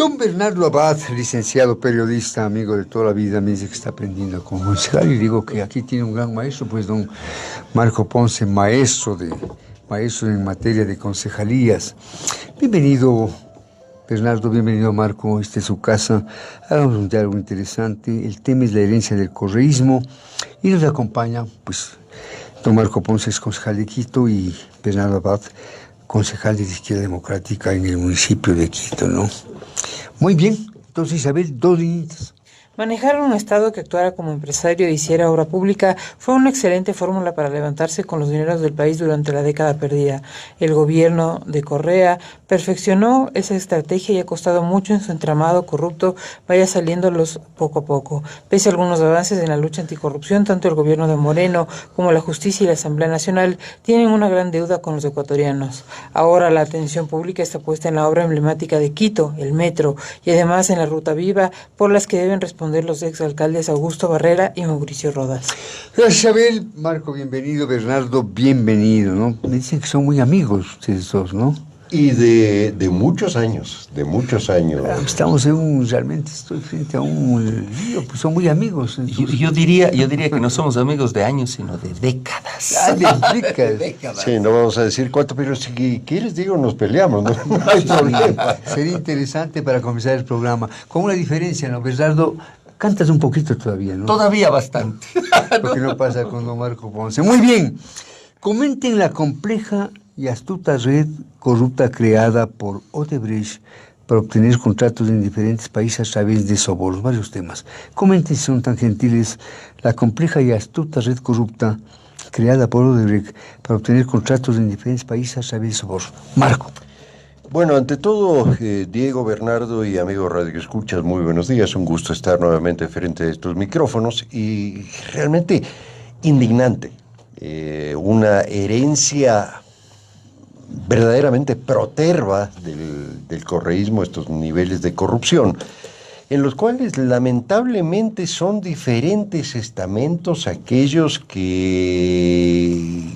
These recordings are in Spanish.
Don Bernardo Abad, licenciado periodista, amigo de toda la vida, me dice que está aprendiendo como concejal y digo que aquí tiene un gran maestro, pues don Marco Ponce, maestro en materia de concejalías. Bienvenido, Bernardo, bienvenido Marco, esta es su casa. Hagamos de algo interesante. El tema es la herencia del correísmo y nos acompaña, pues, don Marco Ponce es concejal de Quito y Bernardo Abad, concejal de la Izquierda Democrática en el municipio de Quito, ¿no? Muy bien, entonces Isabel, dos líneas. Manejar un Estado que actuara como empresario e hiciera obra pública fue una excelente fórmula para levantarse con los dineros del país durante la década perdida. El gobierno de Correa perfeccionó esa estrategia y ha costado mucho en su entramado corrupto vaya saliéndolos poco a poco. Pese a algunos avances en la lucha anticorrupción, tanto el gobierno de Moreno como la justicia y la Asamblea Nacional tienen una gran deuda con los ecuatorianos. Ahora la atención pública está puesta en la obra emblemática de Quito, el metro, y además en la ruta viva por las que deben responder los exalcaldes Augusto Barrera y Mauricio Rodas. Gracias, Isabel. Marco, bienvenido. Bernardo, bienvenido, ¿no? Me dicen que son muy amigos ustedes dos, ¿no? Y de muchos años, de muchos años. Estamos realmente estoy frente a un lío, pues son muy amigos. Yo diría que no somos amigos de años, sino de décadas. Ah, de décadas. Sí, no vamos a decir cuánto, pero si quieres, digo, nos peleamos, ¿no? No hay problema. Sería interesante para comenzar el programa. Con una diferencia, ¿no, Bernardo? Cantas un poquito todavía, ¿no? Todavía bastante. Lo que no pasa con don Marco Ponce. Muy bien. Comenten la compleja y astuta red corrupta creada por Odebrecht para obtener contratos en diferentes países a través de sobornos, varios temas. Comenten, si son tan gentiles, la compleja y astuta red corrupta creada por Odebrecht para obtener contratos en diferentes países a través de sobornos. Marco. Bueno, ante todo, Diego, Bernardo y amigos Radio Escuchas, muy buenos días. Un gusto estar nuevamente frente a estos micrófonos y realmente indignante. Una herencia verdaderamente proterva del correísmo, estos niveles de corrupción, en los cuales lamentablemente son diferentes estamentos aquellos que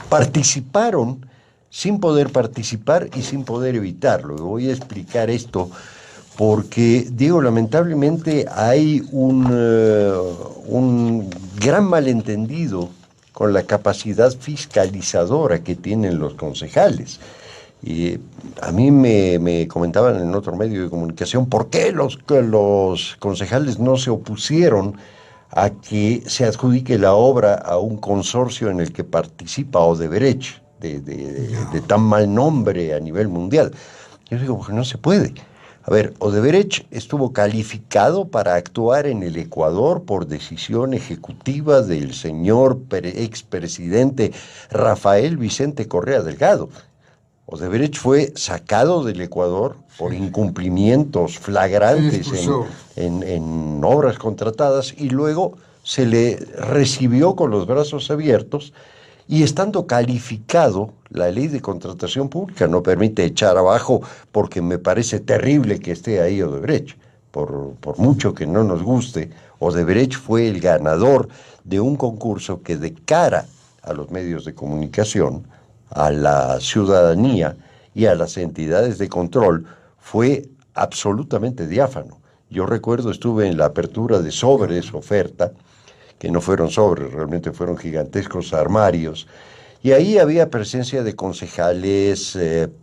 participaron sin poder participar y sin poder evitarlo. Voy a explicar esto porque, Diego, lamentablemente hay un gran malentendido con la capacidad fiscalizadora que tienen los concejales. Y a mí me comentaban en otro medio de comunicación por qué los concejales no se opusieron a que se adjudique la obra a un consorcio en el que participa Odebrecht, de tan mal nombre a nivel mundial. Yo digo, porque no se puede. A ver, Odebrecht estuvo calificado para actuar en el Ecuador por decisión ejecutiva del señor expresidente Rafael Vicente Correa Delgado. Odebrecht fue sacado del Ecuador por incumplimientos flagrantes en obras contratadas y luego se le recibió con los brazos abiertos. Y estando calificado, la ley de contratación pública no permite echar abajo, porque me parece terrible que esté ahí Odebrecht. Por mucho que no nos guste, Odebrecht fue el ganador de un concurso que, de cara a los medios de comunicación, a la ciudadanía y a las entidades de control, fue absolutamente diáfano. Yo recuerdo, estuve en la apertura de sobres, oferta, que no fueron sobres, realmente fueron gigantescos armarios, y ahí había presencia de concejales,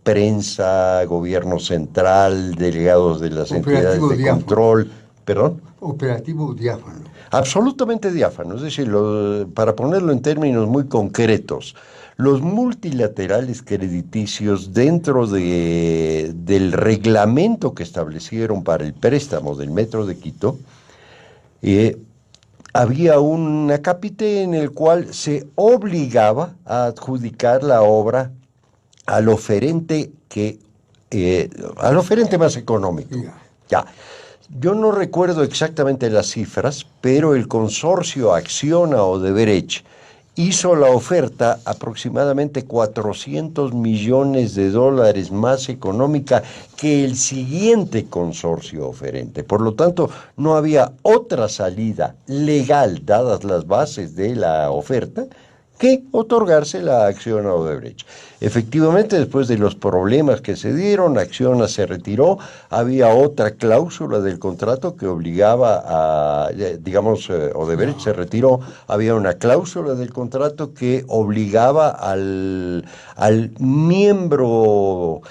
prensa, gobierno central, delegados de las entidades de control. ¿Perdón? Operativo diáfano. Absolutamente diáfano, es decir, para ponerlo en términos muy concretos, los multilaterales crediticios dentro del reglamento que establecieron para el préstamo del Metro de Quito, había un acápite en el cual se obligaba a adjudicar la obra al oferente más económico. Ya. Yo no recuerdo exactamente las cifras, pero el consorcio Acciona Odebrecht hizo la oferta aproximadamente $400 millones más económica que el siguiente consorcio oferente. Por lo tanto, no había otra salida legal, dadas las bases de la oferta, que otorgarse la acción a Odebrecht. Efectivamente, después de los problemas que se dieron, Acciona se retiró, había otra cláusula del contrato que obligaba a, digamos, Odebrecht se retiró, había una cláusula del contrato que obligaba al miembro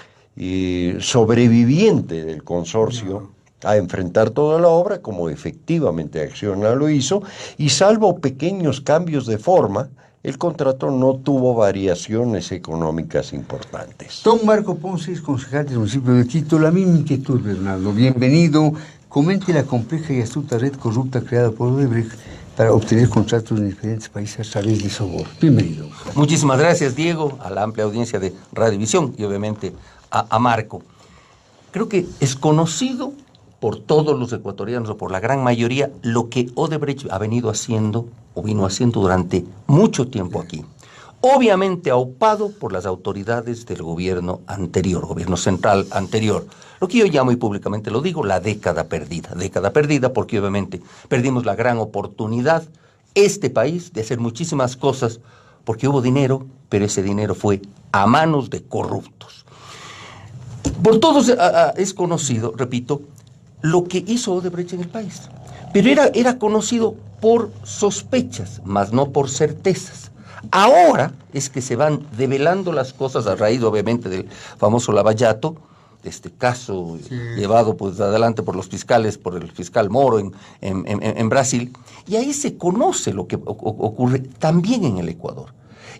sobreviviente del consorcio a enfrentar toda la obra, como efectivamente Acciona lo hizo, y salvo pequeños cambios de forma, el contrato no tuvo variaciones económicas importantes. Don Marco Ponce es concejal del municipio de Quito. La misma inquietud, Bernardo. Bienvenido. Comente la compleja y astuta red corrupta creada por Odebrecht para obtener contratos en diferentes países a través de Sogor. Bienvenido. Muchísimas gracias, Diego, a la amplia audiencia de Radiovisión y obviamente a Marco. Creo que es conocido por todos los ecuatorianos o por la gran mayoría lo que Odebrecht ha venido haciendo o vino haciendo durante mucho tiempo aquí. Obviamente aupado por las autoridades del gobierno anterior, gobierno central anterior. Lo que yo llamo y públicamente lo digo, la década perdida. Década perdida porque obviamente perdimos la gran oportunidad, este país, de hacer muchísimas cosas porque hubo dinero, pero ese dinero fue a manos de corruptos. Por todos es conocido, repito, lo que hizo Odebrecht en el país. Pero era conocido por sospechas, más no por certezas. Ahora es que se van develando las cosas a raíz, obviamente, del famoso Lavallato, de este caso llevado pues adelante por los fiscales, por el fiscal Moro en Brasil, y ahí se conoce lo que ocurre también en el Ecuador.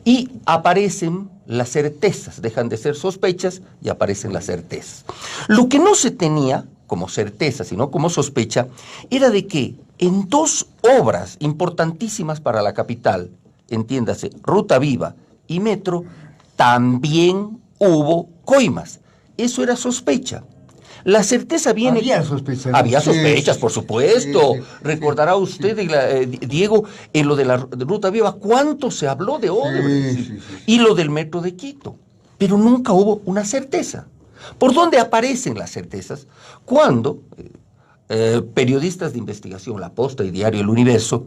Y aparecen las certezas, dejan de ser sospechas y aparecen las certezas. Lo que no se tenía como certeza, sino como sospecha, era de que en dos obras importantísimas para la capital, entiéndase, Ruta Viva y Metro, también hubo coimas. Eso era sospecha. La certeza viene... Había sospechas. Había sospechas, por supuesto. Sí. Recordará usted, Diego, en lo de la Ruta Viva, cuánto se habló de Odebrecht. Sí. Y lo del Metro de Quito. Pero nunca hubo una certeza. ¿Por dónde aparecen las certezas? Cuando periodistas de investigación, La Posta y Diario El Universo,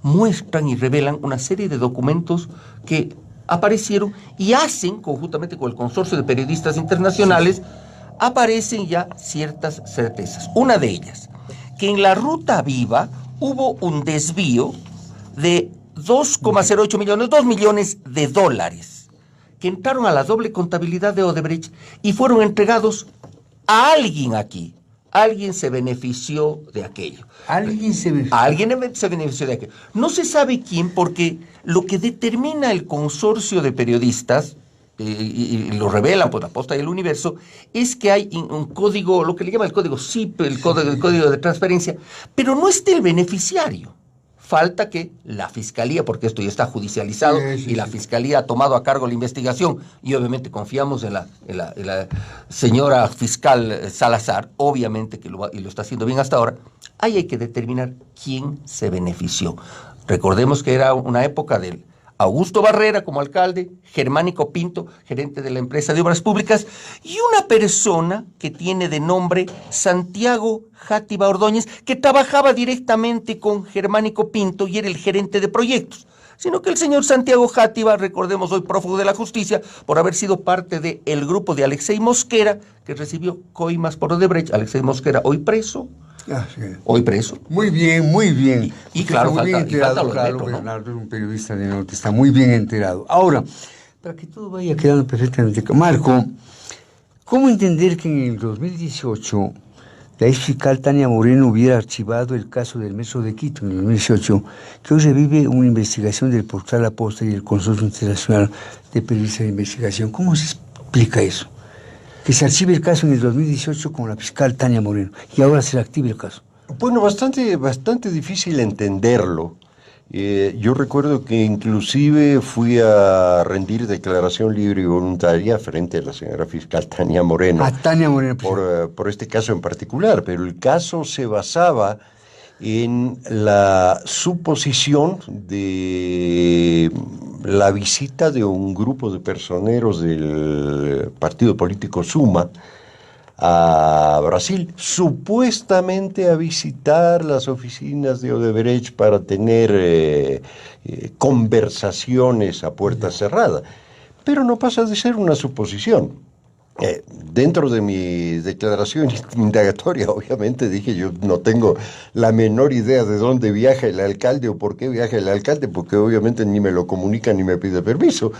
muestran y revelan una serie de documentos que aparecieron y hacen, conjuntamente con el consorcio de periodistas internacionales, aparecen ya ciertas certezas. Una de ellas, que en la Ruta Viva hubo un desvío de 2,08 millones, 2 millones de dólares, que entraron a la doble contabilidad de Odebrecht y fueron entregados a alguien aquí. Alguien se benefició de aquello. Alguien se benefició de aquello. No se sabe quién, porque lo que determina el consorcio de periodistas, y lo revelan por La Posta y El Universo, es que hay un código, lo que le llaman el código SIP, el código de transferencia, pero no está el beneficiario. Falta que la Fiscalía, porque esto ya está judicializado, y la Fiscalía ha tomado a cargo la investigación, y obviamente confiamos en la señora fiscal Salazar, obviamente que lo está haciendo bien hasta ahora. Ahí hay que determinar quién se benefició. Recordemos que era una época del Augusto Barrera como alcalde, Germánico Pinto, gerente de la empresa de obras públicas, y una persona que tiene de nombre Santiago Játiva Ordóñez, que trabajaba directamente con Germánico Pinto y era el gerente de proyectos. Sino que el señor Santiago Játiva, recordemos hoy prófugo de la justicia, por haber sido parte del grupo de Alexei Mosquera, que recibió coimas por Odebrecht. Alexei Mosquera, hoy preso. Hoy preso. Muy bien, muy bien. Y claro, está muy bien enterado, claro, Metro, ¿no? Bernardo es un periodista de Norte, está muy bien enterado. Ahora, para que todo vaya quedando perfectamente claro, Marco, ¿cómo entender que en el 2018 la ex fiscal Tania Moreno hubiera archivado el caso del Metro de Quito en el 2018, que hoy revive una investigación del portal La Posta y el Consorcio Internacional de Periodistas de Investigación? ¿Cómo se explica eso? Que se archive el caso en el 2018 con la fiscal Tania Moreno y ahora se active el caso. Bueno, bastante difícil entenderlo. Yo recuerdo que inclusive fui a rendir declaración libre y voluntaria frente a la señora fiscal Tania Moreno. A Tania Moreno. Por este caso en particular, pero el caso se basaba en la suposición de la visita de un grupo de personeros del partido político Suma a Brasil, supuestamente a visitar las oficinas de Odebrecht para tener conversaciones a puerta cerrada. Pero no pasa de ser una suposición. Dentro de mi declaración indagatoria, obviamente dije, yo no tengo la menor idea de dónde viaja el alcalde o por qué viaja el alcalde, porque obviamente ni me lo comunica ni me pide permiso.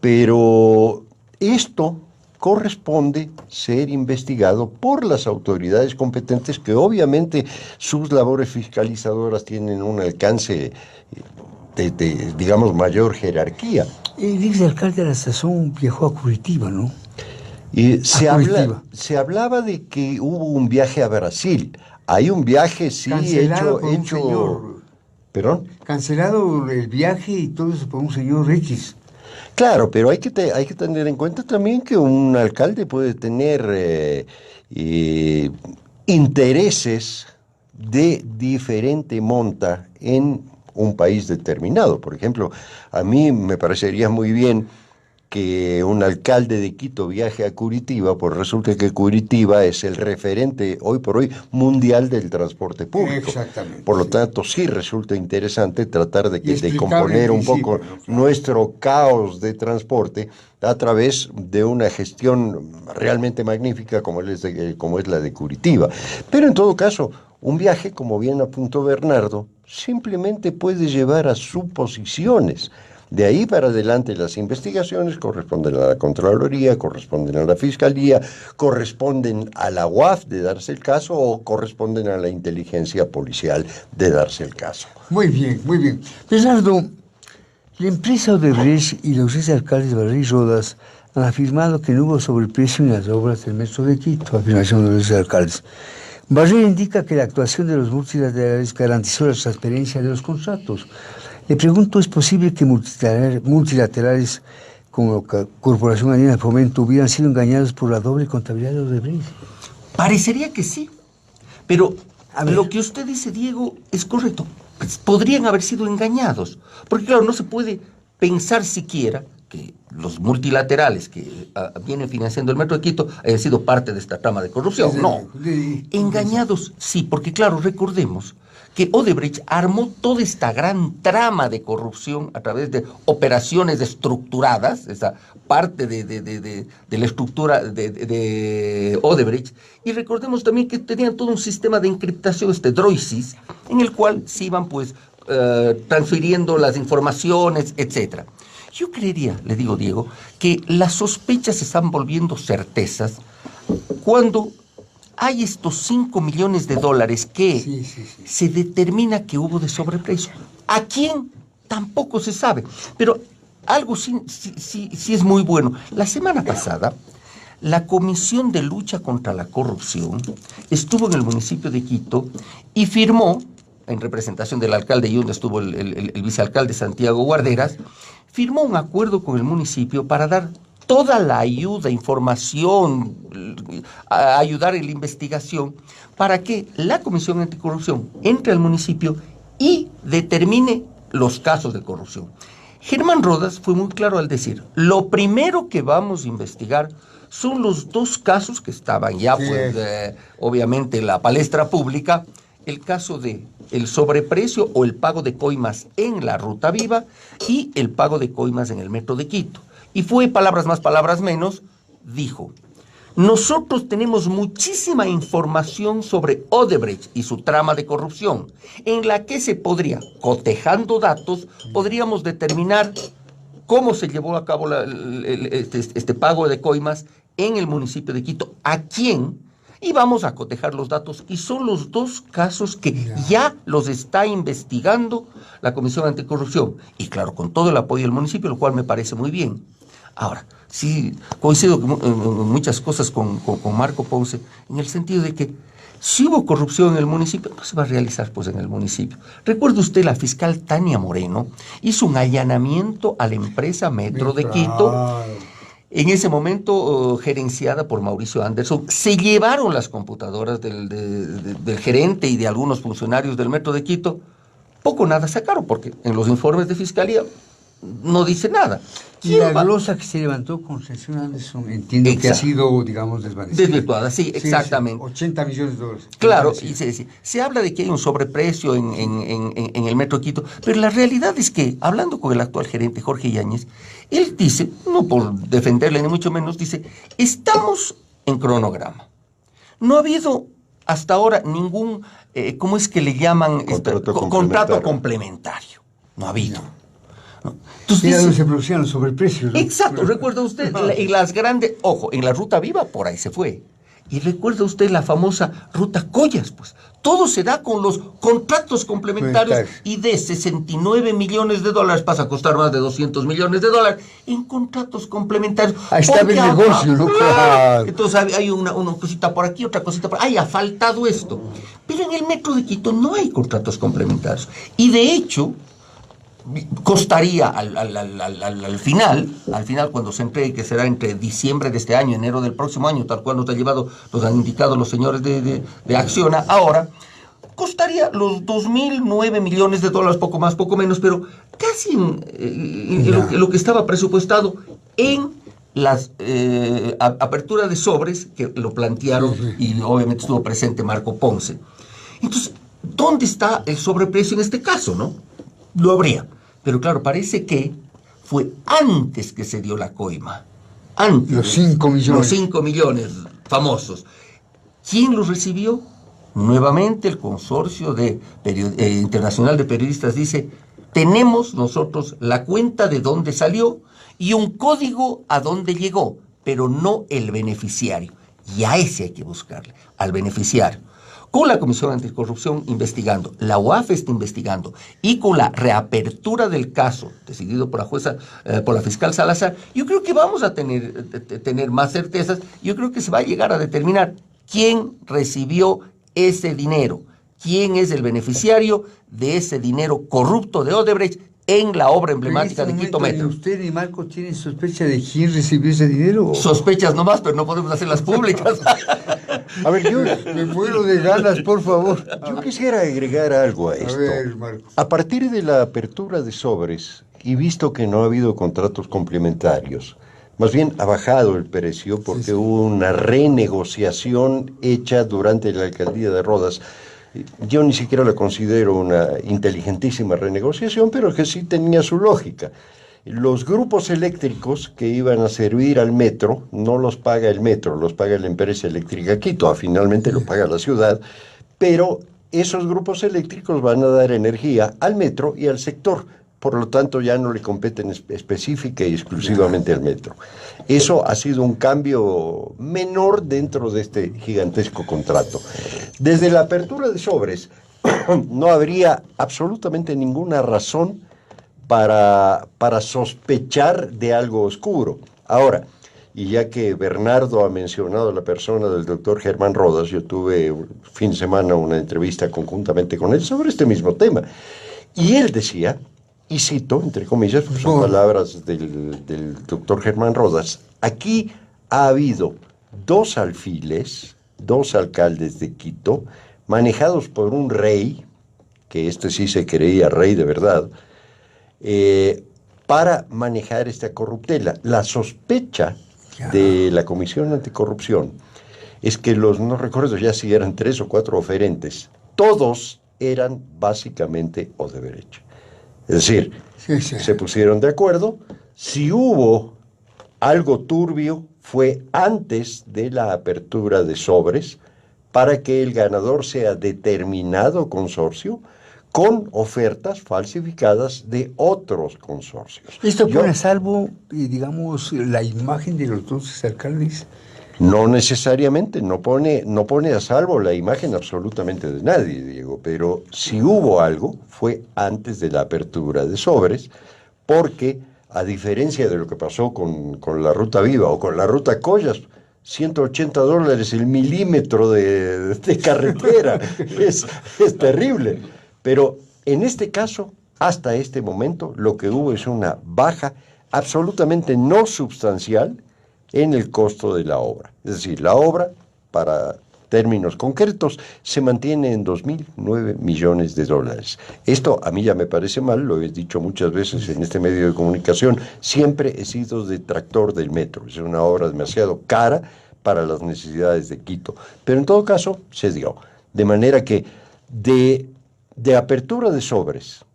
Pero esto corresponde ser investigado por las autoridades competentes, que obviamente sus labores fiscalizadoras tienen un alcance de digamos, mayor jerarquía. El exalcalde de la sazón viajó a Curitiba, ¿no? Se hablaba de que hubo un viaje a Brasil. Hay un viaje, sí, Cancelado por un hecho... señor. ¿Perdón? Cancelado el viaje y todo eso por un señor X. Claro, pero hay que tener en cuenta también que un alcalde puede tener intereses de diferente monta en un país determinado. Por ejemplo, a mí me parecería muy bien que un alcalde de Quito viaje a Curitiba, pues resulta que Curitiba es el referente hoy por hoy mundial del transporte público. Exactamente. Por lo tanto, sí resulta interesante tratar de componer un poco ¿no? nuestro caos de transporte a través de una gestión realmente magnífica como es la de Curitiba. Pero en todo caso, un viaje, como bien apuntó Bernardo, simplemente puede llevar a suposiciones. De ahí para adelante las investigaciones corresponden a la Contraloría, corresponden a la Fiscalía, corresponden a la UAF de darse el caso o corresponden a la inteligencia policial de darse el caso. Muy bien, muy bien. Bernardo, la empresa Odebrecht y los exalcaldes Barrera y Rodas han afirmado que no hubo sobreprecio en las obras del metro de Quito, afirmación de los exalcaldes. Barrera indica que la actuación de los multilaterales garantizó la transparencia de los contratos. Le pregunto, ¿es posible que multilaterales como Corporación Andina de Fomento hubieran sido engañados por la doble contabilidad de Odebrecht? Parecería que sí, pero lo que usted dice, Diego, es correcto. Pues podrían haber sido engañados, porque claro, no se puede pensar siquiera que los multilaterales que vienen financiando el Metro de Quito hayan sido parte de esta trama de corrupción. No, engañados sí, porque claro, recordemos que Odebrecht armó toda esta gran trama de corrupción a través de operaciones estructuradas, esa parte de la estructura de Odebrecht, y recordemos también que tenían todo un sistema de encriptación, Droisis, en el cual se iban pues transfiriendo las informaciones, etcétera. Yo creería, le digo Diego, que las sospechas se están volviendo certezas cuando hay estos 5 millones de dólares que se determina que hubo de sobreprecio. ¿A quién? Tampoco se sabe. Pero algo sí es muy bueno. La semana pasada, la Comisión de Lucha contra la Corrupción estuvo en el municipio de Quito y firmó, en representación del alcalde y donde estuvo el vicealcalde Santiago Guarderas, firmó un acuerdo con el municipio para dar toda la ayuda, información, a ayudar en la investigación, para que la Comisión Anticorrupción entre al municipio y determine los casos de corrupción. Germán Rodas fue muy claro al decir, lo primero que vamos a investigar son los dos casos que estaban ya, obviamente, en la palestra pública, el caso de el sobreprecio o el pago de coimas en la Ruta Viva y el pago de coimas en el Metro de Quito. Y fue, palabras más, palabras menos, dijo, nosotros tenemos muchísima información sobre Odebrecht y su trama de corrupción, en la que se podría, cotejando datos, podríamos determinar cómo se llevó a cabo este pago de coimas en el municipio de Quito, a quién, y vamos a cotejar los datos. Y son los dos casos que ya los está investigando la Comisión Anticorrupción. Y claro, con todo el apoyo del municipio, lo cual me parece muy bien. Ahora, sí, coincido en muchas cosas con Marco Ponce, en el sentido de que si hubo corrupción en el municipio, no se va a realizar pues en el municipio. Recuerde usted, la fiscal Tania Moreno hizo un allanamiento a la empresa Metro de Quito, en ese momento gerenciada por Mauricio Anderson. Se llevaron las computadoras del gerente y de algunos funcionarios del Metro de Quito. Poco nada sacaron, porque en los informes de fiscalía no dice nada. Y la glosa que se levantó con Sesión Anderson, entiendo que ha sido, digamos, desvanecida. Desvirtuada, sí, exactamente. Sí, 80 millones de dólares. Claro, y se habla de que hay un sobreprecio en el Metro de Quito, pero la realidad es que, hablando con el actual gerente, Jorge Yáñez, él dice, no por defenderle ni mucho menos, dice, estamos en cronograma. No ha habido hasta ahora ningún, ¿cómo es que le llaman? Contrato complementario. No ha habido. ¿No? Entonces, era donde se producían los sobreprecios, ¿no? Exacto, recuerda usted, en las grandes, ojo, en la Ruta Viva por ahí se fue. Y recuerda usted la famosa Ruta Collas, pues. Todo se da con los contratos complementarios y de 69 millones de dólares pasa a costar más de 200 millones de dólares en contratos complementarios. Ahí está el negocio, ¿no? Claro. Entonces hay una cosita por aquí, otra cosita por ahí. Ha faltado esto. Pero en el Metro de Quito no hay contratos complementarios. Y de hecho, costaría al final cuando se entregue, que será entre diciembre de este año, enero del próximo año, tal cual nos han indicado los señores de Acciona, ahora, costaría los 2.009 millones de dólares, poco más, poco menos, pero casi lo que estaba presupuestado en las aperturas de sobres que lo plantearon, y obviamente estuvo presente Marco Ponce. Entonces, ¿dónde está el sobreprecio en este caso, no? Lo habría. Pero claro, parece que fue antes que se dio la coima. Antes. Los 5 millones. Los 5 millones famosos. ¿Quién los recibió? Nuevamente el Consorcio Internacional de Periodistas dice, tenemos nosotros la cuenta de dónde salió y un código a dónde llegó, pero no el beneficiario. Y a ese hay que buscarle, al beneficiario. Con la Comisión Anticorrupción investigando, la UAF está investigando, y con la reapertura del caso decidido por la jueza, por la fiscal Salazar, yo creo que vamos a tener más certezas. Yo creo que se va a llegar a determinar quién recibió ese dinero, quién es el beneficiario de ese dinero corrupto de Odebrecht en la obra emblemática de Quito Metro. ¿Usted y Marco tienen sospecha de quién recibió ese dinero? Sospechas nomás, pero no podemos hacerlas públicas. A ver, yo me muero de ganas, por favor. Yo quisiera agregar algo a esto. A ver, Marco. A partir de la apertura de sobres, y visto que no ha habido contratos complementarios, más bien ha bajado el precio porque hubo una renegociación hecha durante la alcaldía de Rodas. Yo ni siquiera la considero una inteligentísima renegociación, pero que sí tenía su lógica. Los grupos eléctricos que iban a servir al metro, no los paga el metro, los paga la empresa eléctrica Quito, finalmente lo paga la ciudad, pero esos grupos eléctricos van a dar energía al metro y al sector, por lo tanto ya no le competen específica y exclusivamente al metro. Eso ha sido un cambio menor dentro de este gigantesco contrato. Desde la apertura de sobres, no habría absolutamente ninguna razón para sospechar de algo oscuro. Ahora, y ya que Bernardo ha mencionado la persona del doctor Germán Rodas, yo tuve fin de semana una entrevista conjuntamente con él sobre este mismo tema, y él decía, y cito, entre comillas, porque son palabras del doctor Germán Rodas, aquí ha habido 2 alfiles, 2 alcaldes de Quito, manejados por un rey, que este sí se creía rey de verdad, para manejar esta corruptela. La sospecha de la Comisión Anticorrupción es que no recuerdo ya si eran 3 o 4 oferentes, todos eran básicamente Odebrecht. Es decir, se pusieron de acuerdo. Si hubo algo turbio, fue antes de la apertura de sobres para que el ganador sea determinado consorcio con ofertas falsificadas de otros consorcios. ¿Esto pone a salvo, digamos, la imagen de los 2 alcaldes? No necesariamente, no pone a salvo la imagen absolutamente de nadie, Diego, pero si hubo algo, fue antes de la apertura de sobres, porque a diferencia de lo que pasó con la Ruta Viva o con la Ruta Collas, $180 el milímetro de carretera, es terrible. Pero en este caso, hasta este momento, lo que hubo es una baja absolutamente no sustancial en el costo de la obra. Es decir, la obra, para términos concretos, se mantiene en 2.009 millones de dólares. Esto a mí ya me parece mal, lo he dicho muchas veces en este medio de comunicación, siempre he sido detractor del metro, es una obra demasiado cara para las necesidades de Quito, pero en todo caso se dio, de manera que de apertura de sobres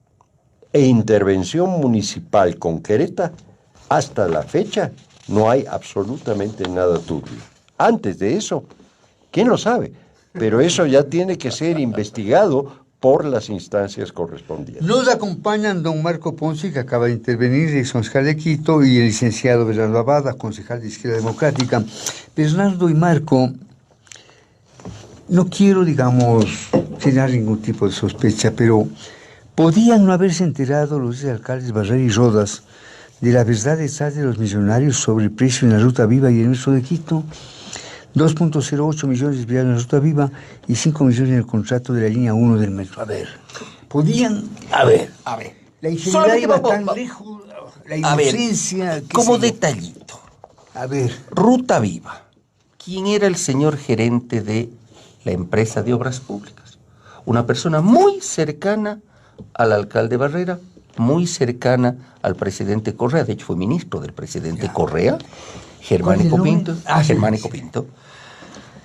e intervención municipal concreta, hasta la fecha no hay absolutamente nada turbio. Antes de eso, ¿quién lo sabe? Pero eso ya tiene que ser investigado por las instancias correspondientes. Nos acompañan don Marco Ponce, que acaba de intervenir, ex concejal de Quito, y el licenciado Bernardo Abada, concejal de Izquierda Democrática. Bernardo y Marco, no quiero, digamos, generar ningún tipo de sospecha, pero ¿podían no haberse enterado los alcaldes Barrera y Rodas de la verdad detrás de los millonarios sobre el precio en la Ruta Viva y el metro de Quito? 2.08 millones desviados en la Ruta Viva y 5 millones en el contrato de la línea 1 del metro. A ver, podían... A ver. La ingeniería iba tan lejos, la inocencia... A ver, como detallito. A ver. Ruta Viva. ¿Quién era el señor gerente de la empresa de obras públicas? Una persona muy cercana al alcalde Barrera, muy cercana al presidente Correa, de hecho fue ministro del presidente Correa, Germánico Pinto. Germánico Pinto.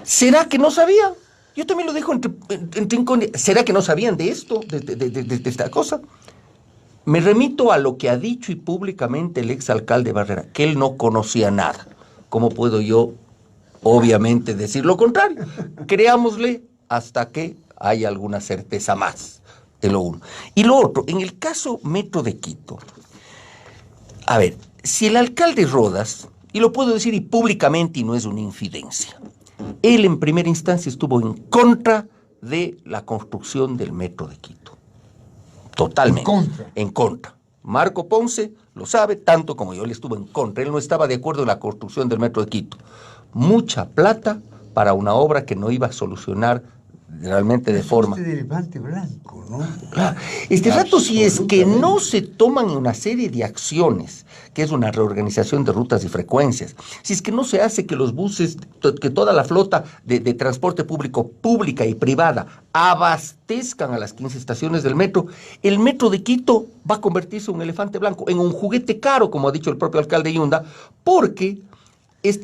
¿Será que no sabía? Yo también lo dejo entre incógnitas. ¿Será que no sabían de esto, de esta cosa? Me remito a lo que ha dicho y públicamente el exalcalde Barrera, que él no conocía nada. ¿Cómo puedo yo, obviamente, decir lo contrario? Creámosle hasta que haya alguna certeza más de lo uno. Y lo otro, en el caso Metro de Quito, a ver, si el alcalde Rodas, y lo puedo decir y públicamente y no es una infidencia, él en primera instancia estuvo en contra de la construcción del Metro de Quito. Totalmente. En contra. Marco Ponce lo sabe tanto como yo, él estuvo en contra. Él no estaba de acuerdo en la construcción del Metro de Quito. Mucha plata para una obra que no iba a solucionar realmente de forma... de elefante blanco, ¿no? Claro. Rato, si es que no se toman una serie de acciones, que es una reorganización de rutas y frecuencias, si es que no se hace que los buses, que toda la flota de transporte público, pública y privada, abastezcan a las 15 estaciones del metro, el Metro de Quito va a convertirse en un elefante blanco, en un juguete caro, como ha dicho el propio alcalde Yunda, porque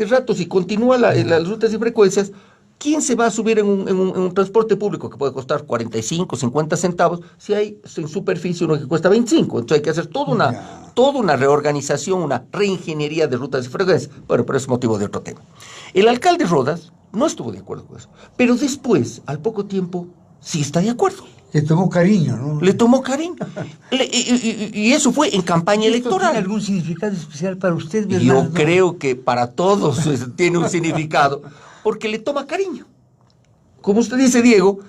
rato, si continúan las rutas y frecuencias, ¿quién se va a subir en un transporte público que puede costar 45, 50 centavos si hay en superficie uno que cuesta 25? Entonces hay que hacer toda una reorganización, una reingeniería de rutas y frecuencias. Bueno, pero es motivo de otro tema. El alcalde Rodas no estuvo de acuerdo con eso, pero después, al poco tiempo, sí está de acuerdo. Le tomó cariño, ¿no? Le tomó cariño. Y eso fue en campaña electoral. ¿Tiene algún significado especial para usted, Bernardo? Yo creo que para todos tiene un significado, porque le toma cariño. Como usted dice, Diego,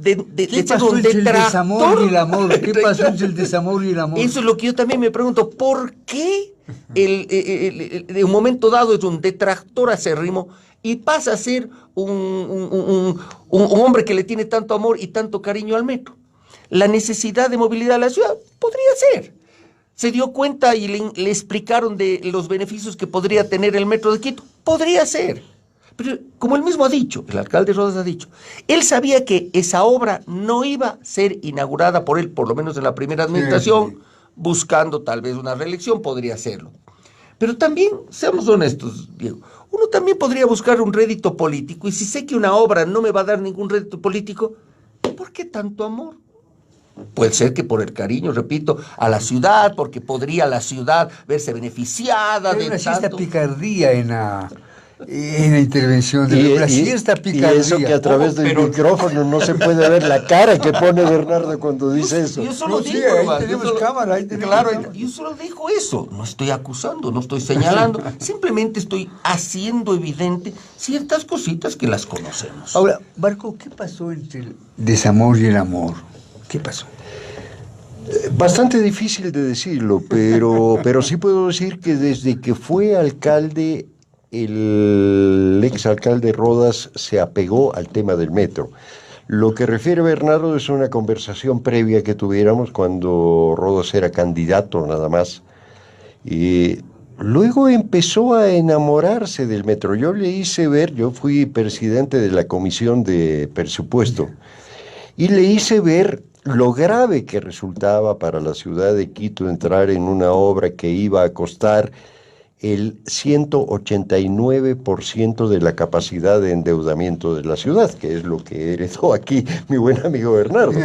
¿Qué pasó entre el desamor y el amor? ¿Qué pasó entre el desamor y el amor? Eso es lo que yo también me pregunto. ¿Por qué en un momento dado es un detractor acérrimo y pasa a ser un hombre que le tiene tanto amor y tanto cariño al metro? La necesidad de movilidad de la ciudad podría ser. Se dio cuenta y le explicaron de los beneficios que podría tener el Metro de Quito. Podría ser. Pero como él mismo ha dicho, el alcalde Rodas ha dicho, él sabía que esa obra no iba a ser inaugurada por él, por lo menos en la primera administración, sí. Buscando tal vez una reelección, podría hacerlo. Pero también, seamos honestos, Diego, uno también podría buscar un rédito político, y si sé que una obra no me va a dar ningún rédito político, ¿por qué tanto amor? Puede ser que por el cariño, repito, a la ciudad, porque podría la ciudad verse beneficiada de una cierta picardía en la intervención de una cierta picardía. Y eso que a través del micrófono no se puede ver la cara que pone Bernardo cuando dice eso. Yo solo digo, ahí tenemos cámara, ahí tenemos cámara. Yo solo digo eso, no estoy acusando, no estoy señalando, simplemente estoy haciendo evidente ciertas cositas que las conocemos. Ahora, Marco, ¿qué pasó entre el desamor y el amor? ¿Qué pasó? Bastante difícil de decirlo, pero sí puedo decir que desde que fue alcalde, el exalcalde Rodas se apegó al tema del metro. Lo que refiere Bernardo es una conversación previa que tuviéramos cuando Rodas era candidato nada más. Y luego empezó a enamorarse del metro. Yo le hice ver, yo fui presidente de la Comisión de Presupuesto, y le hice ver lo grave que resultaba para la ciudad de Quito entrar en una obra que iba a costar el 189% de la capacidad de endeudamiento de la ciudad, que es lo que heredó aquí mi buen amigo Bernardo.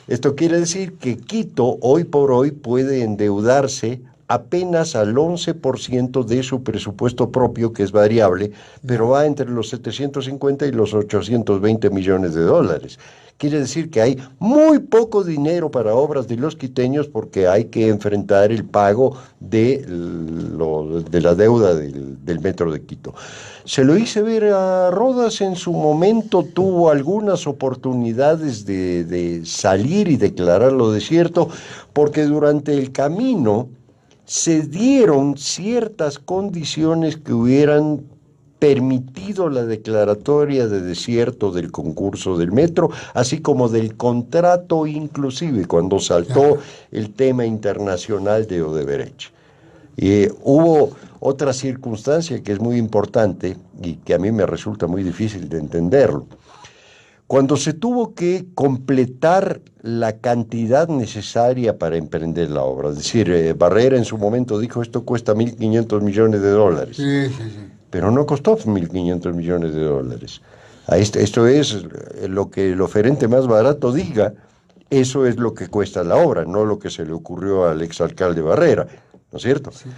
Esto quiere decir que Quito hoy por hoy puede endeudarse apenas al 11% de su presupuesto propio, que es variable, pero va entre los 750 y los 820 millones de dólares. Quiere decir que hay muy poco dinero para obras de los quiteños porque hay que enfrentar el pago de la deuda del Metro de Quito. Se lo hice ver a Rodas, en su momento tuvo algunas oportunidades de salir y declararlo desierto, porque durante el camino se dieron ciertas condiciones que hubieran permitido la declaratoria de desierto del concurso del metro, así como del contrato, inclusive cuando saltó el tema internacional de Odebrecht. Hubo otra circunstancia que es muy importante y que a mí me resulta muy difícil de entenderlo. Cuando se tuvo que completar la cantidad necesaria para emprender la obra, es decir, Barrera en su momento dijo esto cuesta 1.500 millones de dólares. Sí. Pero no costó 1.500 millones de dólares. Esto es lo que el oferente más barato diga, eso es lo que cuesta la obra, no lo que se le ocurrió al exalcalde Barrera, ¿no es cierto? Sí.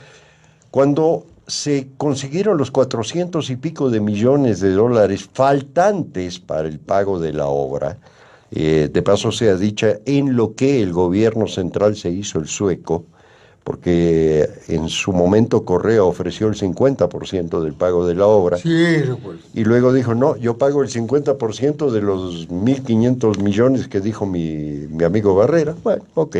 Cuando se consiguieron los 400 y pico de millones de dólares faltantes para el pago de la obra, de paso sea dicha, en lo que el gobierno central se hizo el sueco, porque en su momento Correa ofreció el 50% del pago de la obra, sí, pues. Y luego dijo, no, yo pago el 50% de los 1.500 millones que dijo mi amigo Barrera. Bueno, ok.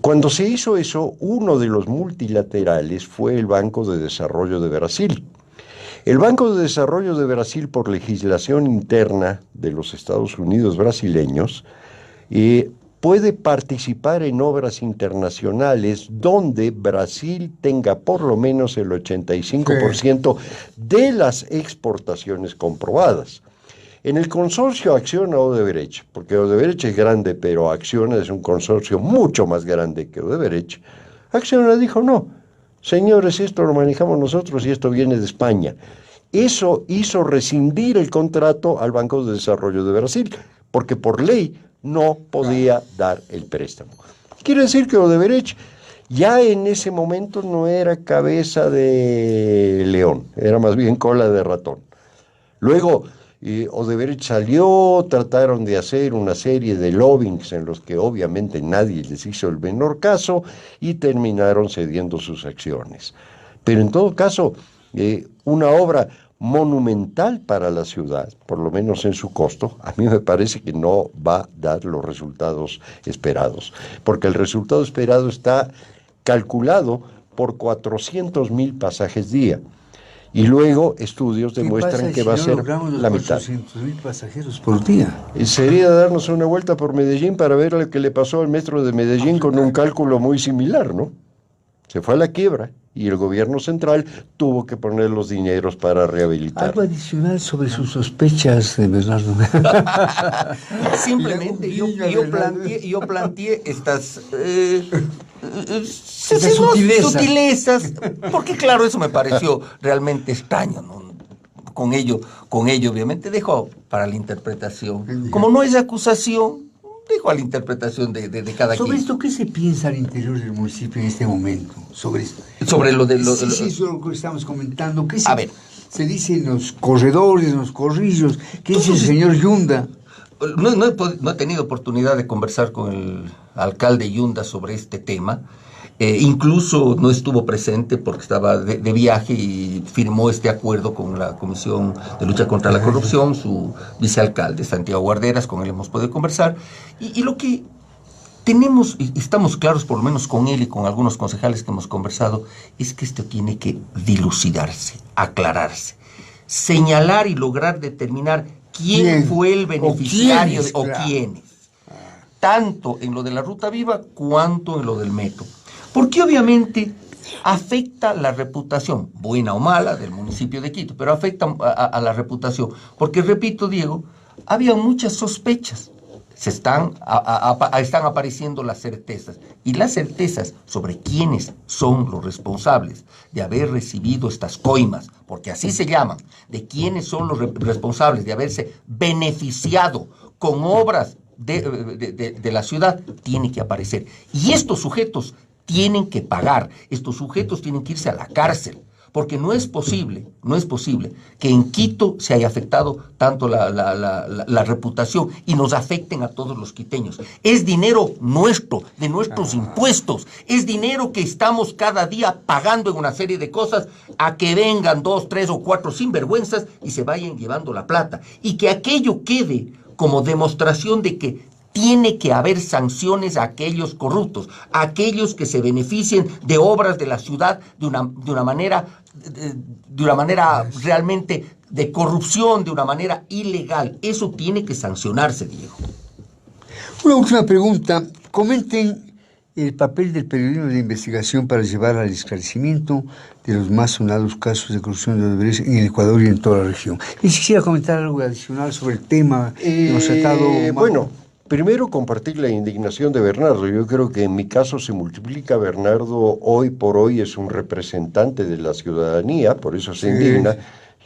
Cuando se hizo eso, uno de los multilaterales fue el Banco de Desarrollo de Brasil. El Banco de Desarrollo de Brasil, por legislación interna de los Estados Unidos brasileños, puede participar en obras internacionales donde Brasil tenga por lo menos el 85% de las exportaciones comprobadas. En el consorcio Acciona Odebrecht, porque Odebrecht es grande, pero Acciona es un consorcio mucho más grande que Odebrecht, Acciona dijo, no, señores, esto lo manejamos nosotros y esto viene de España. Eso hizo rescindir el contrato al Banco de Desarrollo de Brasil, porque por ley no podía dar el préstamo. Quiere decir que Odebrecht ya en ese momento no era cabeza de león, era más bien cola de ratón. Luego Odebrecht salió, trataron de hacer una serie de lobbyings en los que obviamente nadie les hizo el menor caso y terminaron cediendo sus acciones. Pero en todo caso, una obra monumental para la ciudad, por lo menos en su costo, a mí me parece que no va a dar los resultados esperados, porque el resultado esperado está calculado por 400.000 pasajes día, y luego estudios demuestran que va a ser la mitad. 400.000 pasajeros por día. Sería darnos una vuelta por Medellín para ver lo que le pasó al metro de Medellín con un cálculo muy similar, ¿no? Se fue a la quiebra y el gobierno central tuvo que poner los dineros para rehabilitar. Algo adicional sobre sus sospechas, Bernardo. Simplemente yo planteé estas sutilezas, porque claro, eso me pareció realmente extraño, ¿no? Con ello obviamente dejo para la interpretación. Como no es acusación, dejo a la interpretación de cada quien. ¿Sobre esto qué se piensa al interior del municipio en este momento? Sobre esto. Sobre lo de los... Sí, sobre lo que estamos comentando. ¿Qué se dice en los corredores, en los corrillos? ¿Qué dice el señor Yunda? No he tenido oportunidad de conversar con el alcalde Yunda sobre este tema. Incluso no estuvo presente porque estaba de viaje y firmó este acuerdo con la Comisión de Lucha contra la Corrupción, su vicealcalde, Santiago Guarderas, con él hemos podido conversar. Y lo que tenemos, y estamos claros por lo menos con él y con algunos concejales que hemos conversado, es que esto tiene que dilucidarse, aclararse, señalar y lograr determinar quién fue el beneficiario o quiénes, tanto en lo de la Ruta Viva cuanto en lo del metro. Porque obviamente afecta la reputación, buena o mala, del municipio de Quito, pero afecta a la reputación. Porque, repito, Diego, había muchas sospechas. Están apareciendo las certezas. Y las certezas sobre quiénes son los responsables de haber recibido estas coimas, porque así se llaman, de quiénes son los responsables de haberse beneficiado con obras de la ciudad, tiene que aparecer. Y estos sujetos tienen que pagar, estos sujetos tienen que irse a la cárcel. Porque no es posible que en Quito se haya afectado tanto la reputación y nos afecten a todos los quiteños. Es dinero nuestro, de nuestros impuestos, es dinero que estamos cada día pagando en una serie de cosas a que vengan 2, 3 o 4 sinvergüenzas y se vayan llevando la plata. Y que aquello quede como demostración de que tiene que haber sanciones a aquellos corruptos, a aquellos que se beneficien de obras de la ciudad de una manera realmente de corrupción, de una manera ilegal. Eso tiene que sancionarse, Diego. Una última pregunta. Comenten el papel del periodismo de investigación para llevar al esclarecimiento de los más sonados casos de corrupción de Odebrecht en el Ecuador y en toda la región. Y si quisiera comentar algo adicional sobre el tema que hemos tratado. Bueno, primero compartir la indignación de Bernardo. Yo creo que en mi caso se multiplica. Bernardo hoy por hoy es un representante de la ciudadanía, por eso se indigna.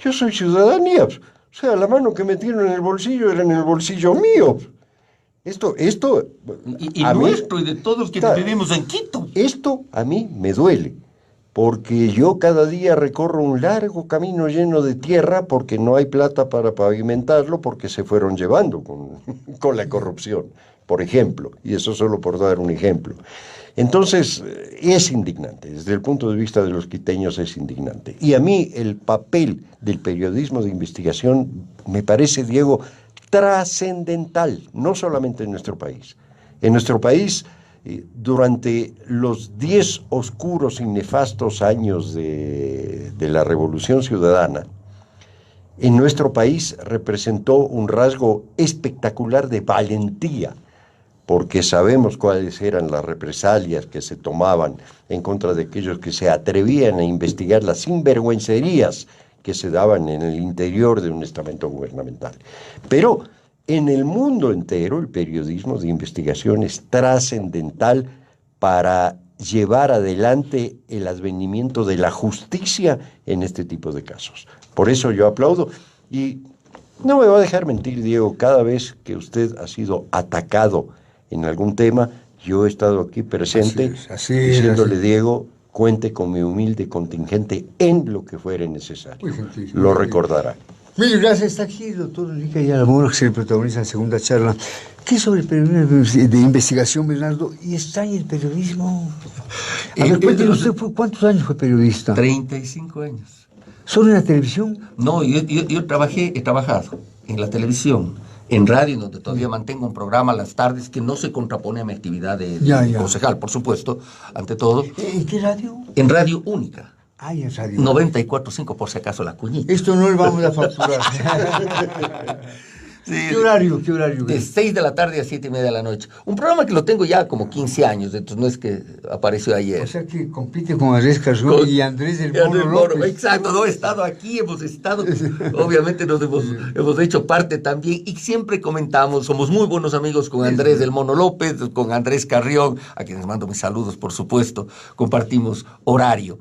Yo soy ciudadanía. O sea, la mano que metieron en el bolsillo era en el bolsillo mío. Esto y nuestro y de todos quienes vivimos en Quito. Esto a mí me duele, porque yo cada día recorro un largo camino lleno de tierra porque no hay plata para pavimentarlo, porque se fueron llevando con la corrupción, por ejemplo, y eso solo por dar un ejemplo. Entonces, es indignante, desde el punto de vista de los quiteños es indignante. Y a mí el papel del periodismo de investigación me parece, Diego, trascendental, no solamente en nuestro país. En nuestro país, durante los 10 oscuros y nefastos años de la Revolución Ciudadana, en nuestro país representó un rasgo espectacular de valentía, porque sabemos cuáles eran las represalias que se tomaban en contra de aquellos que se atrevían a investigar las sinvergüencerías que se daban en el interior de un estamento gubernamental. Pero en el mundo entero el periodismo de investigación es trascendental para llevar adelante el advenimiento de la justicia en este tipo de casos. Por eso yo aplaudo y no me va a dejar mentir, Diego, cada vez que usted ha sido atacado en algún tema, yo he estado aquí presente diciéndole, Diego, cuente con mi humilde contingente en lo que fuere necesario. Lo recordará. Mil gracias. Está aquí el doctor Enrique Ayala Mora, que es el protagonista de la segunda charla. ¿Qué es sobre el periodismo de investigación, Bernardo? ¿Y está en el periodismo? A ver, cuénteme usted, ¿cuántos años fue periodista? 35 años. ¿Solo en la televisión? No, yo he trabajado en la televisión, en radio, donde todavía mantengo un programa a las tardes que no se contrapone a mi actividad de concejal, por supuesto, ante todo. ¿En qué radio? En Radio Única. En radio. 94.5, por si acaso la cuñita. Esto no le vamos a facturar. Sí, ¿Qué horario? De 6 de la tarde a 7:30 de la noche. Un programa que lo tengo ya como 15 años, entonces no es que apareció ayer. O sea que compite con Andrés Carrión y Andrés del Mono López. Exacto, no he estado aquí, hemos estado, obviamente nos hemos hecho parte también y siempre comentamos, somos muy buenos amigos con Andrés del Mono López, con Andrés Carrión, a quienes mando mis saludos, por supuesto, compartimos horario.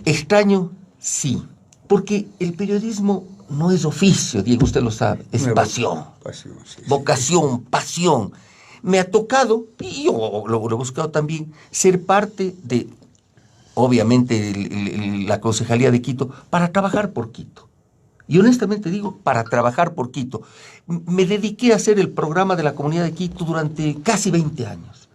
Extraño, sí, porque el periodismo no es oficio, Diego, usted lo sabe, es pasión, vocación, pasión. Me ha tocado, y yo lo he buscado también, ser parte de, obviamente, la Concejalía de Quito, para trabajar por Quito. Y honestamente digo, para trabajar por Quito. Me dediqué a hacer el programa de la Comunidad de Quito durante casi 20 años.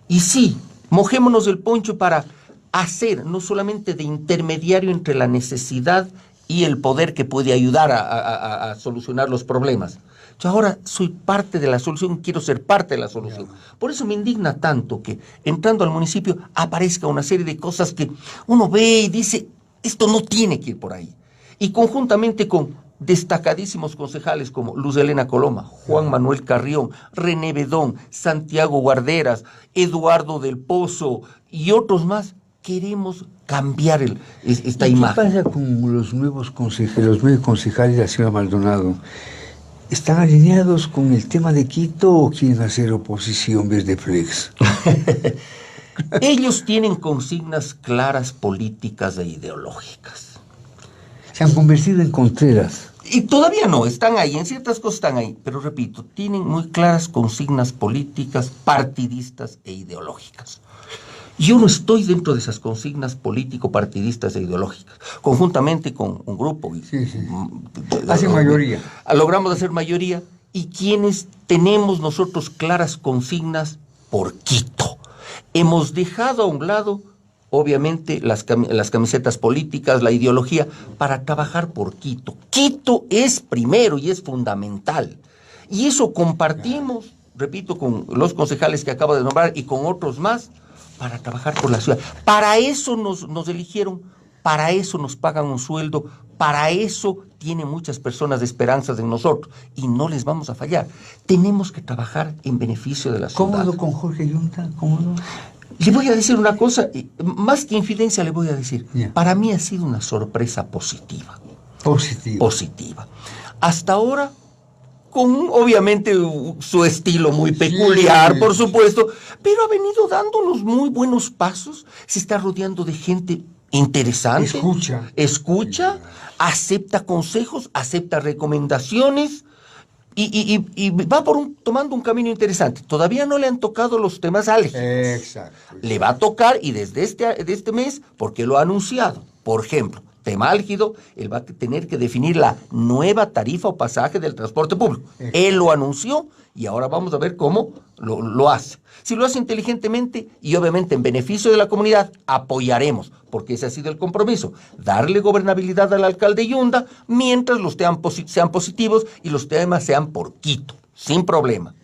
Y sí, mojémonos el poncho para hacer, no solamente de intermediario entre la necesidad y el poder que puede ayudar a solucionar los problemas. Yo ahora soy parte de la solución, quiero ser parte de la solución. Por eso me indigna tanto que entrando al municipio aparezca una serie de cosas que uno ve y dice, esto no tiene que ir por ahí. Y conjuntamente con destacadísimos concejales como Luz Helena Coloma, Juan Manuel Carrión, René Bedón, Santiago Guarderas, Eduardo del Pozo y otros más, queremos cambiar esta ¿Qué imagen. pasa con los nuevos concejales de la señora Maldonado? ¿Están alineados con el tema de Quito o quieren hacer oposición desde Flex? Ellos tienen consignas claras políticas e ideológicas. Se han convertido en contreras. Y todavía no, están ahí, en ciertas cosas están ahí, pero repito, tienen muy claras consignas políticas, partidistas e ideológicas. Yo no estoy dentro de esas consignas político-partidistas e ideológicas. Conjuntamente con un grupo. Sí. Hacen mayoría. Logramos hacer mayoría. Y quienes tenemos nosotros claras consignas por Quito. Hemos dejado a un lado, obviamente, las camisetas políticas, la ideología, para trabajar por Quito. Quito es primero y es fundamental. Y eso compartimos, repito, con los concejales que acabo de nombrar y con otros más, para trabajar por la ciudad. Para eso nos eligieron, para eso nos pagan un sueldo, para eso tienen muchas personas de esperanzas en nosotros y no les vamos a fallar. Tenemos que trabajar en beneficio de la ciudad. ¿Cómodo con Jorge Yunta? ¿Cómodo? Le voy a decir una cosa, más que infidencia le voy a decir, Yeah. Para mí ha sido una sorpresa positiva. Positivo. Positiva. Hasta ahora, con obviamente su estilo muy peculiar, Sí. por supuesto, pero ha venido dándonos muy buenos pasos, se está rodeando de gente interesante. Escucha, acepta consejos, acepta recomendaciones y va tomando un camino interesante. Todavía no le han tocado los temas álgidos. Exacto. Le va a tocar y desde este mes, porque lo ha anunciado. Por ejemplo, tema álgido, él va a tener que definir la nueva tarifa o pasaje del transporte público. Él lo anunció y ahora vamos a ver cómo lo hace. Si lo hace inteligentemente y obviamente en beneficio de la comunidad, apoyaremos, porque ese ha sido el compromiso, darle gobernabilidad al alcalde Yunda mientras los temas sean positivos y los temas sean por Quito, sin problema.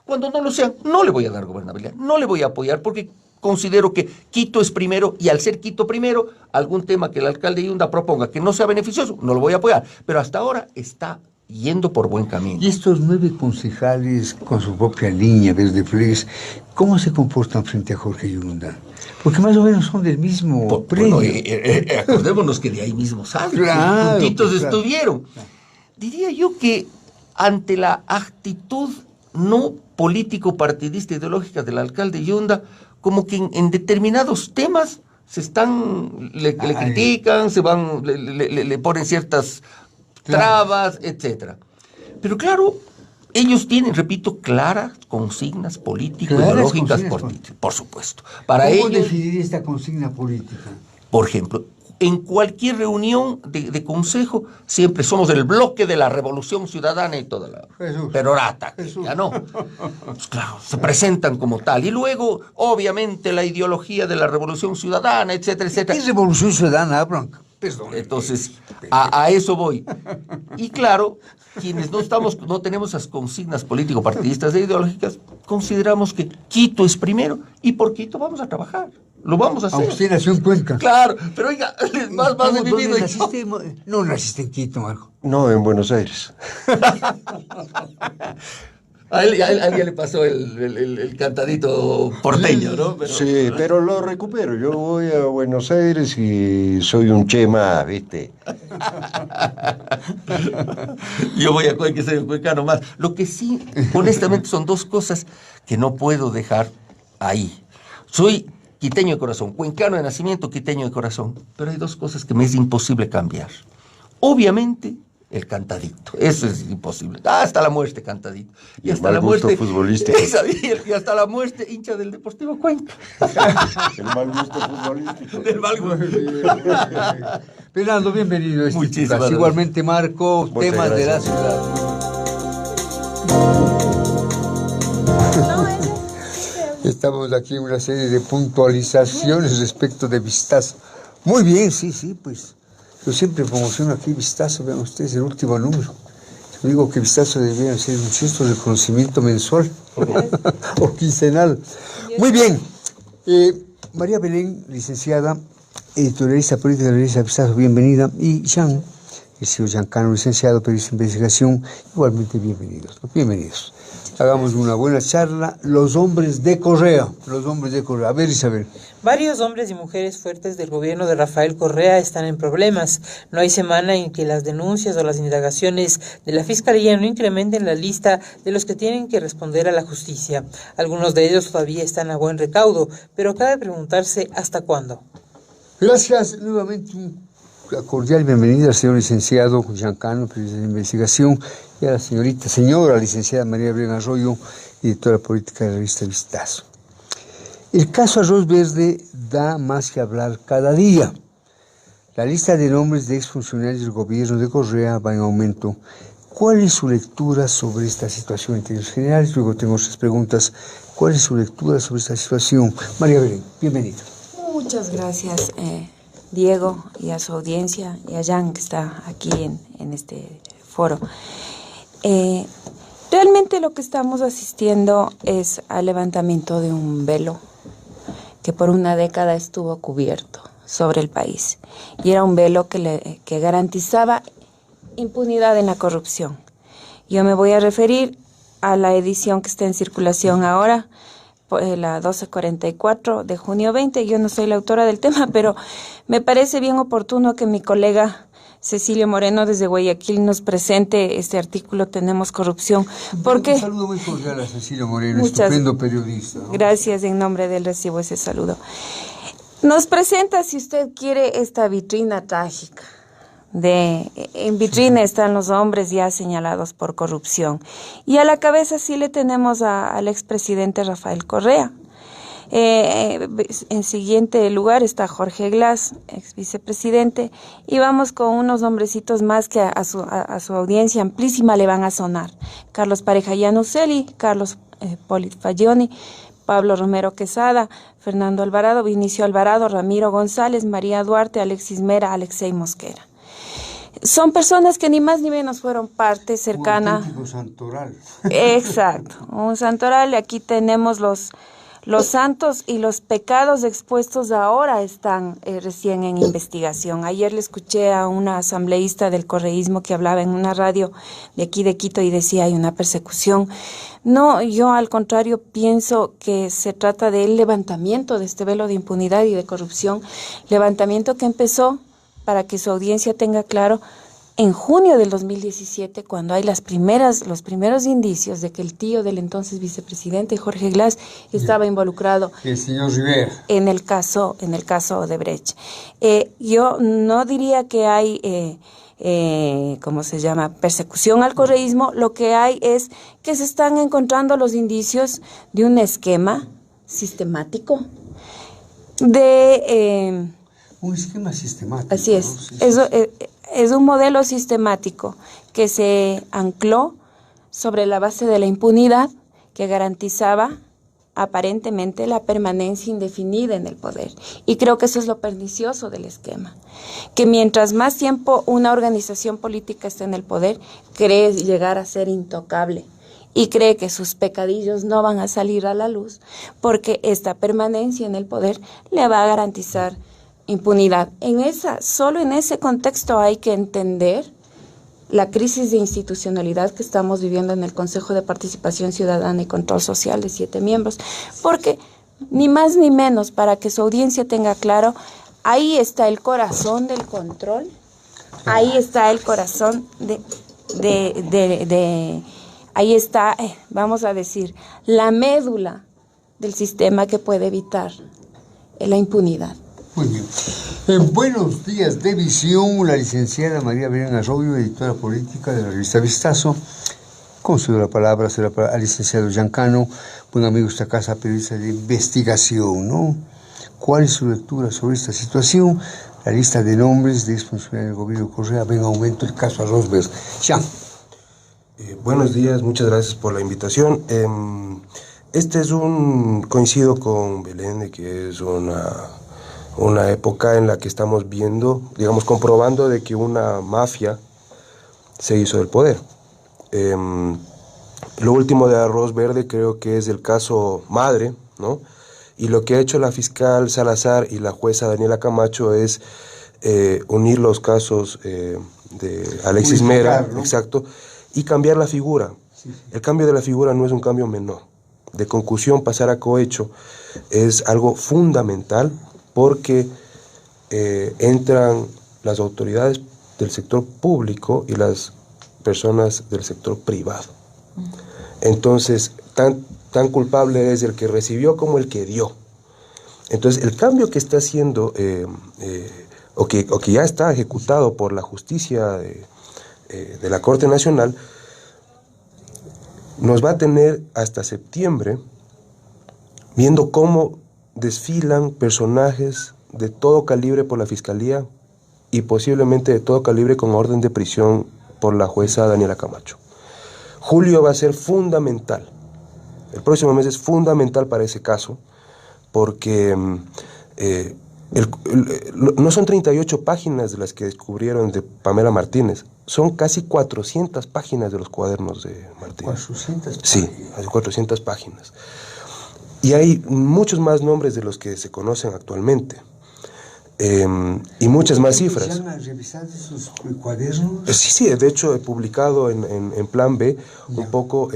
Cuando no lo sean, no le voy a dar gobernabilidad, no le voy a apoyar porque considero que Quito es primero y al ser Quito primero, algún tema que el alcalde Yunda proponga que no sea beneficioso, no lo voy a apoyar. Pero hasta ahora está yendo por buen camino. Y estos 9 concejales con su propia línea desde Flex, ¿cómo se comportan frente a Jorge Yunda? Porque más o menos son del mismo predio. Bueno, acordémonos que de ahí mismo salen, Claro, juntitos claro. estuvieron. Diría yo que ante la actitud no político-partidista ideológica del alcalde Yunda, como que en determinados temas le critican, le ponen ciertas trabas, etcétera. Pero claro, ellos tienen, repito, claras consignas político-ideológicas, por supuesto. Para ¿Cómo ellos, definir esta consigna política? por ejemplo, en cualquier reunión de consejo, siempre somos el bloque de la Revolución Ciudadana y toda la Jesús. perorata. Jesús. Ya no. Pues claro, se presentan como tal. Y luego, obviamente, la ideología de la Revolución Ciudadana, etcétera, etcétera. ¿Qué revolución ciudadana hablan? Perdón. Entonces, a eso voy. Y claro, quienes no tenemos esas consignas político-partidistas e ideológicas, consideramos que Quito es primero y por Quito vamos a trabajar. Lo vamos a hacer. Usted nació en Cuenca. Claro, pero oiga, más he ¿Dónde vivido yo. naciste? No naciste en Quito, Marco. No, en Buenos Aires. A alguien le pasó el cantadito porteño, ¿no? Pero, Sí, pero lo recupero. Yo voy a Buenos Aires y soy un chema, ¿viste? yo voy a Cuenca, soy un cuencano más. Lo que sí, honestamente, son dos cosas que no puedo dejar ahí. Soy quiteño de corazón, cuencano de nacimiento, quiteño de corazón. Pero hay dos cosas que me es imposible cambiar. Obviamente, el cantadito. Eso es imposible. Hasta la muerte, cantadito. Y hasta la muerte futbolístico. Y hasta la muerte, hincha del Deportivo Cuenca. El mal gusto futbolístico. Del mal gusto. Fernando, bienvenido a este Muchísimas podcast. gracias. Igualmente, Marco, Muchas temas de la gracias. ciudad. Estamos aquí en una serie de puntualizaciones respecto de Vistazo. Muy bien, sí, pues. Yo siempre promociono aquí Vistazo, vean ustedes, el último número. Yo digo que Vistazo debería ser un cierto reconocimiento mensual o quincenal. Muy bien. María Belén, licenciada, editorialista política de la revista Vistazo, bienvenida. Y Jean, el señor Giancano, licenciado, periodista de investigación, igualmente bienvenidos. Bienvenidos. hagamos una buena charla. Los hombres de Correa, los hombres de Correa. A ver, Isabel. Varios hombres y mujeres fuertes del gobierno de Rafael Correa están en problemas. No hay semana en que las denuncias o las indagaciones de la Fiscalía no incrementen la lista de los que tienen que responder a la justicia. Algunos de ellos todavía están a buen recaudo, pero cabe preguntarse hasta cuándo. Gracias nuevamente. Una cordial bienvenida al señor licenciado Giancano, periodista de investigación, y a la señora licenciada María Belén Arroyo, editora política de la revista Vistazo. El caso Arroz Verde da más que hablar cada día. La lista de nombres de exfuncionarios del gobierno de Correa va en aumento. ¿Cuál es su lectura sobre esta situación en términos generales? Luego tengo otras preguntas. ¿Cuál es su lectura sobre esta situación? María Belén, bienvenida. Muchas gracias, Diego, y a su audiencia, y a Jan, que está aquí en este foro. Realmente lo que estamos asistiendo es al levantamiento de un velo que por una década estuvo cubierto sobre el país. Y era un velo que garantizaba impunidad en la corrupción. Yo me voy a referir a la edición que está en circulación ahora, la 1244 de junio 20. Yo no soy la autora del tema, pero me parece bien oportuno que mi colega Cecilio Moreno desde Guayaquil nos presente este artículo Tenemos Corrupción. Porque un saludo muy cordial a Cecilio Moreno, estupendo periodista, ¿no? Gracias, en nombre de él recibo ese saludo. Nos presenta, si usted quiere, esta vitrina trágica. En vitrina están los hombres ya señalados por corrupción. Y a la cabeza sí le tenemos al expresidente Rafael Correa. En siguiente lugar está Jorge Glass, ex vicepresidente, y vamos con unos hombrecitos más que a su audiencia amplísima le van a sonar. Carlos Pareja Llanuselli, Carlos Polit Fagioni, Pablo Romero Quesada, Fernando Alvarado, Vinicio Alvarado, Ramiro González, María Duarte, Alexis Mera, Alexei Mosquera. Son personas que ni más ni menos fueron parte cercana. Un auténtico santoral. Exacto, un santoral. Aquí tenemos los santos y los pecados expuestos ahora están recién en investigación. Ayer le escuché a una asambleísta del correísmo que hablaba en una radio de aquí de Quito y decía hay una persecución. No, yo al contrario pienso que se trata del levantamiento de este velo de impunidad y de corrupción, levantamiento que empezó, para que su audiencia tenga claro, en junio del 2017, cuando hay los primeros indicios de que el tío del entonces vicepresidente Jorge Glass estaba involucrado, el señor Rivera, en el caso Odebrecht. Yo no diría que hay persecución al correísmo. Lo que hay es que se están encontrando los indicios de un esquema sistemático de un esquema sistemático. Así es, ¿no? Es un modelo sistemático que se ancló sobre la base de la impunidad, que garantizaba aparentemente la permanencia indefinida en el poder. Y creo que eso es lo pernicioso del esquema, que mientras más tiempo una organización política esté en el poder, cree llegar a ser intocable y cree que sus pecadillos no van a salir a la luz, porque esta permanencia en el poder le va a garantizar impunidad. Solo en ese contexto hay que entender la crisis de institucionalidad que estamos viviendo en el Consejo de Participación Ciudadana y Control Social de 7 miembros, porque ni más ni menos, para que su audiencia tenga claro, ahí está el corazón del control, ahí está el corazón ahí está, vamos a decir, la médula del sistema que puede evitar la impunidad. Muy bien. En Buenos Días de Visión, la licenciada María Belén Arroyo, editora política de la revista Vistazo. Concedo la palabra al licenciado Giancano, buen amigo de esta casa, periodista de investigación, ¿no? ¿Cuál es su lectura sobre esta situación? La lista de nombres de exfuncionarios del gobierno de Correa va en aumento, el caso Arroz Verde. Buenos días, muchas gracias por la invitación. Coincido con Belén de que es una época en la que estamos viendo, comprobando de que una mafia se hizo del poder. Lo último de Arroz Verde creo que es el caso madre, ¿no? Y lo que ha hecho la fiscal Salazar y la jueza Daniela Camacho es unir los casos de Alexis Mera, ¿no? Exacto, y cambiar la figura. El cambio de la figura no es un cambio menor. De concusión pasar a cohecho es algo fundamental porque entran las autoridades del sector público y las personas del sector privado. Entonces, tan culpable es el que recibió como el que dio. Entonces, el cambio que está haciendo, o que ya está ejecutado por la justicia de la Corte Nacional, nos va a tener hasta septiembre viendo cómo desfilan personajes de todo calibre por la Fiscalía y posiblemente de todo calibre con orden de prisión por la jueza Daniela Camacho. Julio va a ser fundamental. El próximo mes es fundamental para ese caso porque no son 38 páginas de las que descubrieron de Pamela Martínez, son casi 400 páginas de los cuadernos de Martínez. 400 páginas. Sí, hay 400 páginas. Y hay muchos más nombres de los que se conocen actualmente. Y muchas más cifras. ¿Ya han revisado esos cuadernos? Sí, de hecho he publicado en Plan B un poco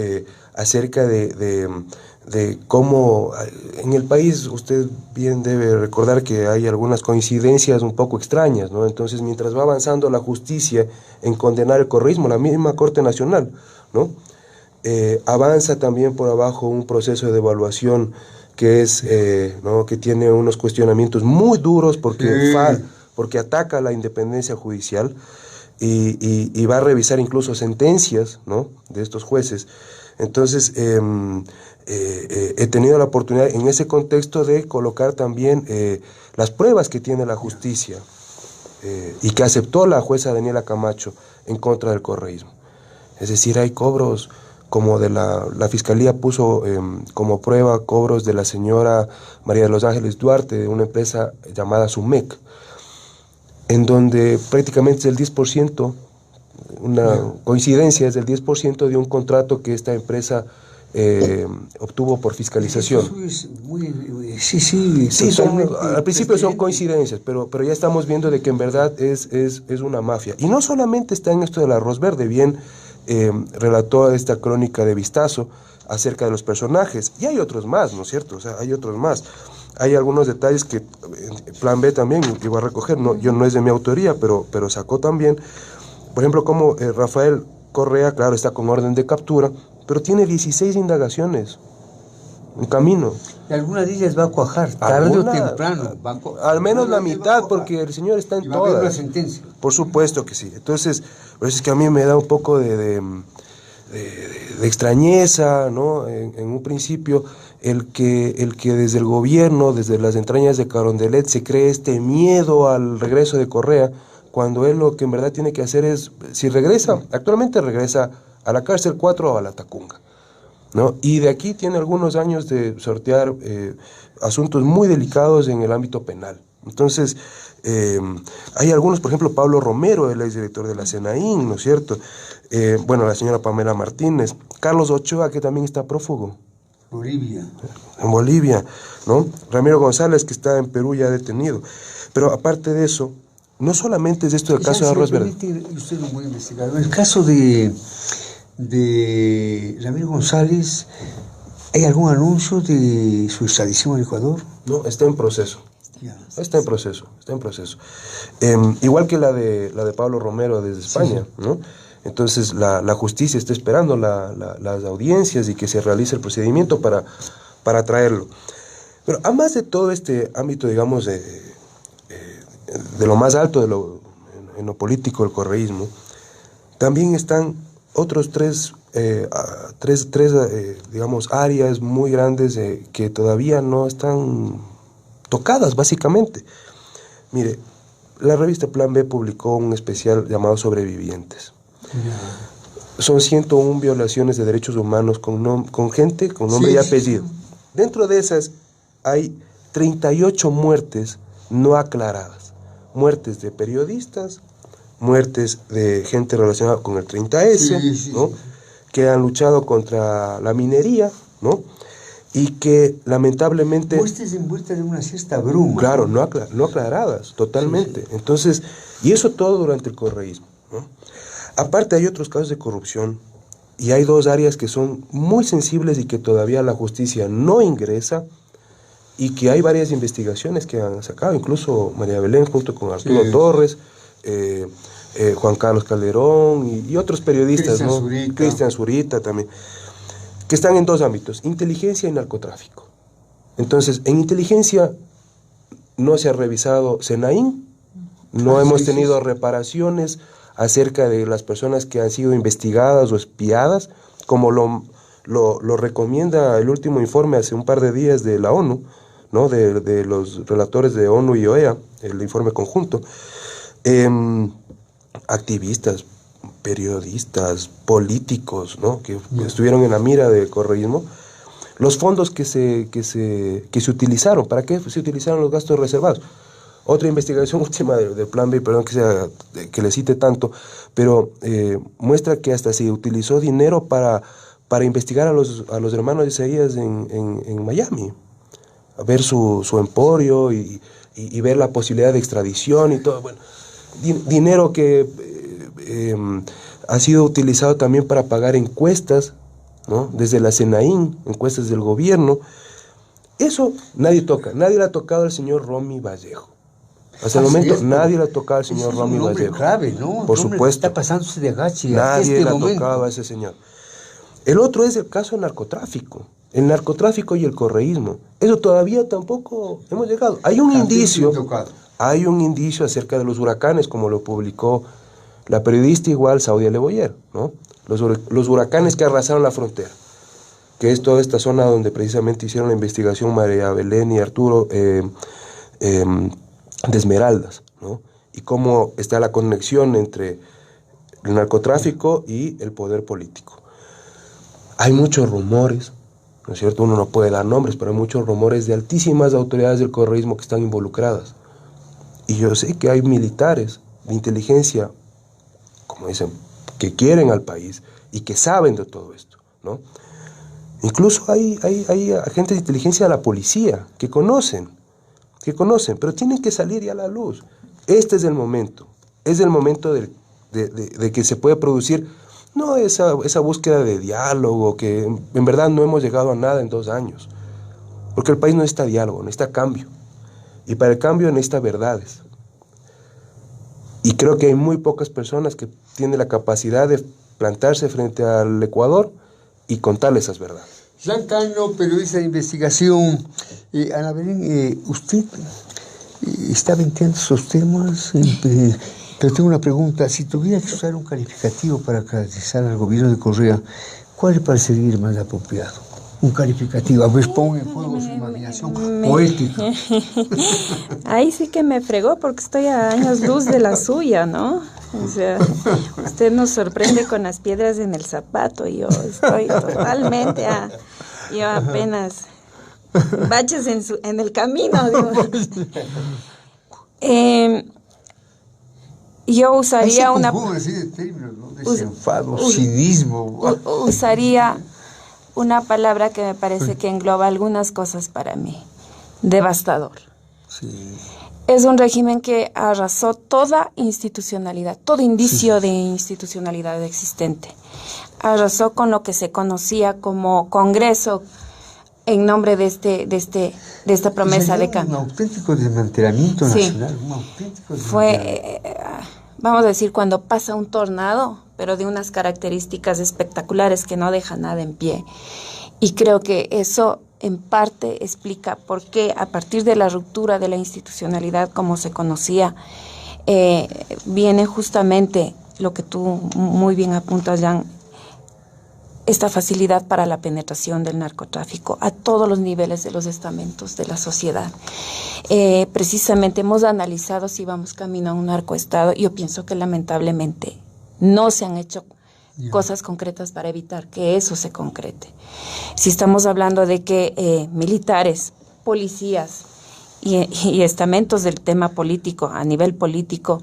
acerca de cómo en el país usted bien debe recordar que hay algunas coincidencias un poco extrañas, ¿no? Entonces, mientras va avanzando la justicia en condenar el correísmo, la misma Corte Nacional, ¿no? Avanza también por abajo un proceso de evaluación que es, ¿no? Que tiene unos cuestionamientos muy duros porque ataca la independencia judicial y va a revisar incluso sentencias, ¿no? De estos jueces. Entonces, he tenido la oportunidad en ese contexto de colocar también las pruebas que tiene la justicia y que aceptó la jueza Daniela Camacho en contra del correísmo. Es decir, hay cobros como de la Fiscalía puso como prueba cobros de la señora María de los Ángeles Duarte, de una empresa llamada Sumec, en donde prácticamente es el 10%, una coincidencia, es el 10% de un contrato que esta empresa obtuvo por fiscalización. Sí, al principio son coincidencias, pero ya estamos viendo de que en verdad es una mafia. Y no solamente está en esto del arroz verde, bien relató esta crónica de Vistazo acerca de los personajes, y hay otros más, ¿no es cierto? O sea, hay otros más. Hay algunos detalles que Plan B también iba a recoger, no es de mi autoría, pero sacó también, por ejemplo, como Rafael Correa, claro, está con orden de captura, pero tiene 16 indagaciones en camino. Y alguna de ellas va a cuajar, tarde o temprano. Al menos la mitad, porque el señor está en todas. La sentencia. Por supuesto que sí. Entonces, por eso es que a mí me da un poco de extrañeza, ¿no? En un principio, el que desde el gobierno, desde las entrañas de Carondelet, se cree este miedo al regreso de Correa, cuando él lo que en verdad tiene que hacer es, si regresa, actualmente regresa a la cárcel 4 o a la Tacunga, ¿no? Y de aquí tiene algunos años de sortear asuntos muy delicados en el ámbito penal. Entonces, hay algunos, por ejemplo, Pablo Romero, el exdirector de la SENAIN, ¿no es cierto? La señora Pamela Martínez, Carlos Ochoa, que también está prófugo. En Bolivia, ¿no? Ramiro González, que está en Perú ya detenido. Pero aparte de eso, no solamente es esto del caso de Arroz Verde. Usted es un buen investigador. El caso de Ramiro González, ¿hay algún anuncio de su extradición al Ecuador? No, está en proceso. Está en proceso. Igual que la de Pablo Romero desde España, sí. ¿No? Entonces la justicia está esperando las audiencias y que se realice el procedimiento para traerlo. Pero además de todo este ámbito, digamos, de lo más alto en lo político del correísmo, también están otros tres digamos, áreas muy grandes que todavía no están tocadas, básicamente. Mire, la revista Plan B publicó un especial llamado Sobrevivientes. Son 101 violaciones de derechos humanos con gente con nombre y apellido. Dentro de esas hay 38 muertes no aclaradas. Muertes de periodistas, muertes de gente relacionada con el 30S, ¿no? Que han luchado contra la minería, ¿no? Y que lamentablemente... Muertes envueltas en una cierta bruma. Claro, no aclaradas, totalmente. Sí. Entonces, y eso todo durante el correísmo, ¿no? Aparte hay otros casos de corrupción y hay dos áreas que son muy sensibles y que todavía la justicia no ingresa, y que hay varias investigaciones que han sacado, incluso María Belén junto con Arturo Torres, Juan Carlos Calderón y otros periodistas, Cristian Zurita también, que están en dos ámbitos, inteligencia y narcotráfico. Entonces, en inteligencia no se ha revisado Senaín, no hemos tenido reparaciones acerca de las personas que han sido investigadas o espiadas, como lo recomienda el último informe hace un par de días de la ONU, ¿no? de los relatores de ONU y OEA, el informe conjunto. Activistas, periodistas, políticos, ¿no? que estuvieron en la mira del correísmo, los fondos que se utilizaron, ¿para qué se utilizaron los gastos reservados? Otra investigación última del Plan B, perdón que le cite tanto, pero muestra que hasta se utilizó dinero para investigar a los hermanos de Isaías en Miami, a ver su emporio y ver la posibilidad de extradición y todo. Bueno, dinero que ha sido utilizado también para pagar encuestas, ¿no? Desde la Senaín, encuestas del gobierno. Eso nadie toca, nadie le ha tocado al señor Romy Vallejo. Hasta el momento nadie le ha tocado al señor Romy Vallejo. Grave, ¿no? Por supuesto. Está pasándose de agache. Nadie le ha tocado a ese señor. El otro es el caso del narcotráfico. El narcotráfico y el correísmo. Eso todavía tampoco hemos llegado. Hay un indicio acerca de los huracanes, como lo publicó la periodista igual Saudia Leboyer, ¿no? Los huracanes que arrasaron la frontera, que es toda esta zona donde precisamente hicieron la investigación María Belén y Arturo de Esmeraldas, ¿no? Y cómo está la conexión entre el narcotráfico y el poder político. Hay muchos rumores, ¿no es cierto? Uno no puede dar nombres, pero hay muchos rumores de altísimas autoridades del correísmo que están involucradas. Y yo sé que hay militares de inteligencia, como dicen, que quieren al país y que saben de todo esto, ¿no? Incluso hay agentes de inteligencia de la policía que conocen, pero tienen que salir ya a la luz. Este es el momento de que se puede producir, no esa búsqueda de diálogo, que en verdad no hemos llegado a nada en 2 años, porque el país no necesita diálogo, necesita cambio, y para el cambio necesita verdades. Y creo que hay muy pocas personas que tienen la capacidad de plantarse frente al Ecuador y contarle esas verdades. Jean Cano, periodista de investigación. Ana Belén, usted está vendiendo esos temas, pero tengo una pregunta. Si tuviera que usar un calificativo para caracterizar al gobierno de Correa, ¿cuál le parecería más apropiado? Un calificativo, a ver, ponga en juego su imaginación poética. Ahí sí que me fregó porque estoy a años luz de la suya, ¿no? O sea, usted nos sorprende con las piedras en el zapato y yo estoy totalmente yo apenas baches en el camino, digo. Yo usaría una... Desenfado, cinismo. Usaría una palabra que me parece que engloba algunas cosas para mí. Devastador. Sí. Es un régimen que arrasó toda institucionalidad, todo indicio de institucionalidad existente. Arrasó con lo que se conocía como Congreso en nombre de esta promesa de cambio. Un auténtico desmantelamiento nacional, un auténtico desmantelamiento. Fue, vamos a decir, cuando pasa un tornado, pero de unas características espectaculares que no deja nada en pie. Y creo que eso en parte explica por qué a partir de la ruptura de la institucionalidad como se conocía, viene justamente lo que tú muy bien apuntas, Jan, esta facilidad para la penetración del narcotráfico a todos los niveles de los estamentos de la sociedad. Precisamente hemos analizado si vamos camino a un narcoestado. Yo pienso que lamentablemente no se han hecho cosas concretas para evitar que eso se concrete. Si estamos hablando de que militares, policías y estamentos del tema político, a nivel político,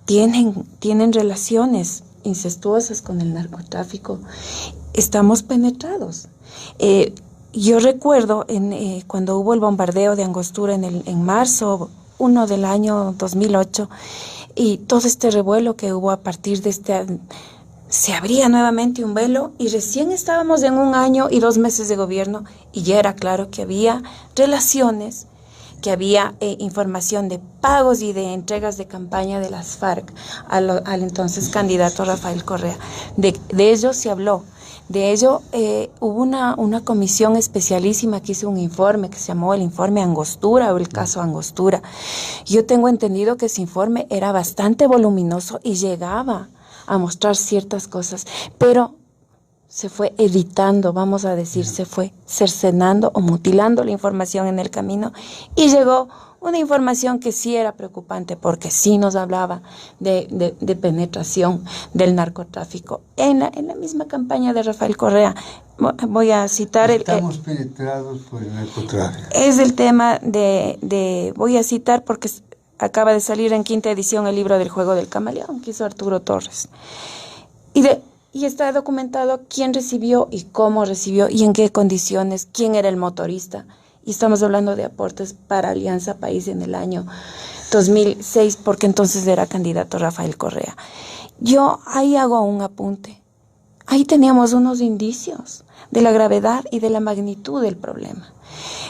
tienen relaciones incestuosas con el narcotráfico, estamos penetrados. Yo recuerdo cuando hubo el bombardeo de Angostura en marzo 1 del año 2008, y todo este revuelo que hubo a partir de se abría nuevamente un velo y recién estábamos en 1 año y 2 meses de gobierno y ya era claro que había relaciones, que había información de pagos y de entregas de campaña de las FARC al entonces candidato Rafael Correa. De ello se habló. De ello hubo una comisión especialísima que hizo un informe que se llamó el informe Angostura o el caso Angostura. Yo tengo entendido que ese informe era bastante voluminoso y llegaba a mostrar ciertas cosas, pero se fue editando, vamos a decir, se fue cercenando o mutilando la información en el camino y llegó una información que sí era preocupante porque sí nos hablaba de penetración del narcotráfico. En la misma campaña de Rafael Correa, voy a citar... Estamos penetrados por el narcotráfico. Es el tema voy a citar porque acaba de salir en 5ª edición el libro del Juego del Camaleón, que hizo Arturo Torres. Y está documentado quién recibió y cómo recibió y en qué condiciones, quién era el motorista. Y estamos hablando de aportes para Alianza País en el año 2006, porque entonces era candidato Rafael Correa. Yo ahí hago un apunte. Ahí teníamos unos indicios de la gravedad y de la magnitud del problema.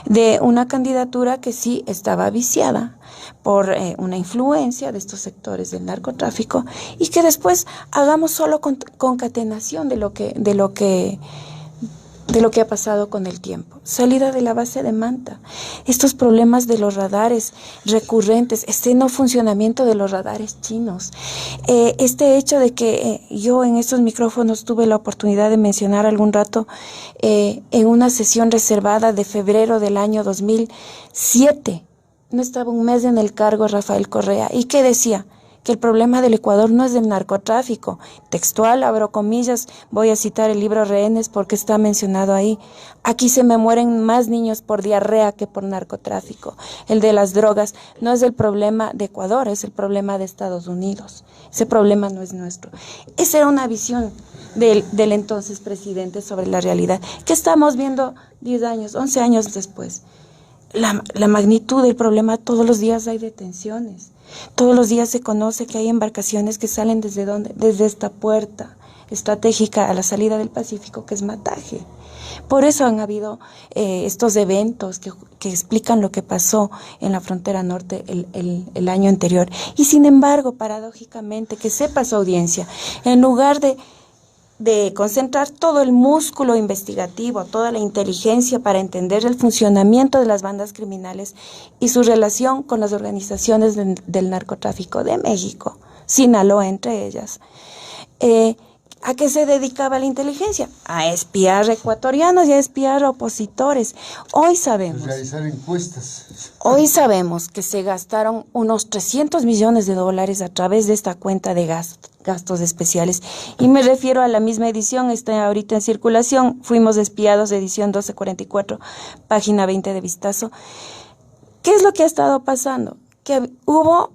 De una candidatura que sí estaba viciada por una influencia de estos sectores del narcotráfico y que después hagamos solo concatenación de lo que ha pasado con el tiempo. Salida de la base de Manta, estos problemas de los radares recurrentes, este no funcionamiento de los radares chinos, este hecho de que yo en estos micrófonos tuve la oportunidad de mencionar algún rato en una sesión reservada de febrero del año 2007, no estaba un mes en el cargo Rafael Correa, y que decía que el problema del Ecuador no es del narcotráfico. Textual, abro comillas, voy a citar el libro Rehenes porque está mencionado ahí. Aquí se me mueren más niños por diarrea que por narcotráfico. El de las drogas no es el problema de Ecuador, es el problema de Estados Unidos. Ese problema no es nuestro. Esa era una visión del entonces presidente sobre la realidad. ¿Qué estamos viendo 10 años, 11 años después? La magnitud del problema. Todos los días hay detenciones. Todos los días se conoce que hay embarcaciones que salen desde esta puerta estratégica a la salida del Pacífico, que es Mataje. Por eso han habido estos eventos que explican lo que pasó en la frontera norte el año anterior. Y sin embargo, paradójicamente, que sepa su audiencia, en lugar de concentrar todo el músculo investigativo, toda la inteligencia para entender el funcionamiento de las bandas criminales y su relación con las organizaciones del narcotráfico de México, Sinaloa entre ellas. ¿A qué se dedicaba la inteligencia? A espiar ecuatorianos y a espiar opositores. Hoy sabemos. Realizar encuestas. Hoy sabemos que se gastaron unos $300 millones a través de esta cuenta de gastos especiales. Y me refiero a la misma edición, está ahorita en circulación. Fuimos espiados, edición 1244, página 20 de Vistazo. ¿Qué es lo que ha estado pasando? Que hubo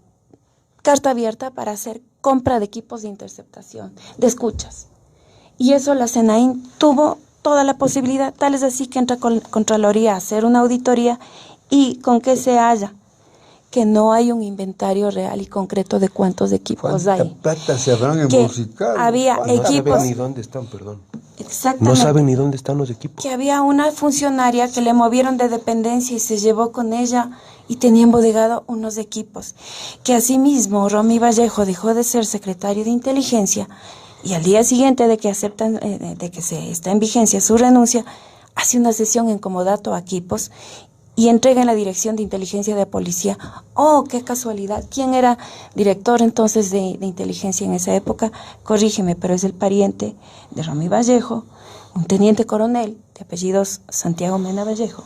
carta abierta para hacer compra de equipos de interceptación, de escuchas. Y eso la SENAIN tuvo toda la posibilidad, tal es así que entra Contraloría a hacer una auditoría y con que se halla que no hay un inventario real y concreto de cuántos equipos hay. ¿Cuánta plata se habrán embolsicado? Había equipos. No saben ni dónde están, perdón. Exactamente. No saben ni dónde están los equipos. Que había una funcionaria que le movieron de dependencia y se llevó con ella y tenía embodegado unos equipos. Que asimismo Romy Vallejo dejó de ser secretario de inteligencia y al día siguiente de que aceptan, de que se está en vigencia su renuncia, hace una sesión en comodato a equipos y entrega en la dirección de inteligencia de policía. ¡Oh, qué casualidad! ¿Quién era director entonces de inteligencia en esa época? Corrígeme, pero es el pariente de Romy Vallejo, un teniente coronel de apellidos Santiago Mena Vallejo.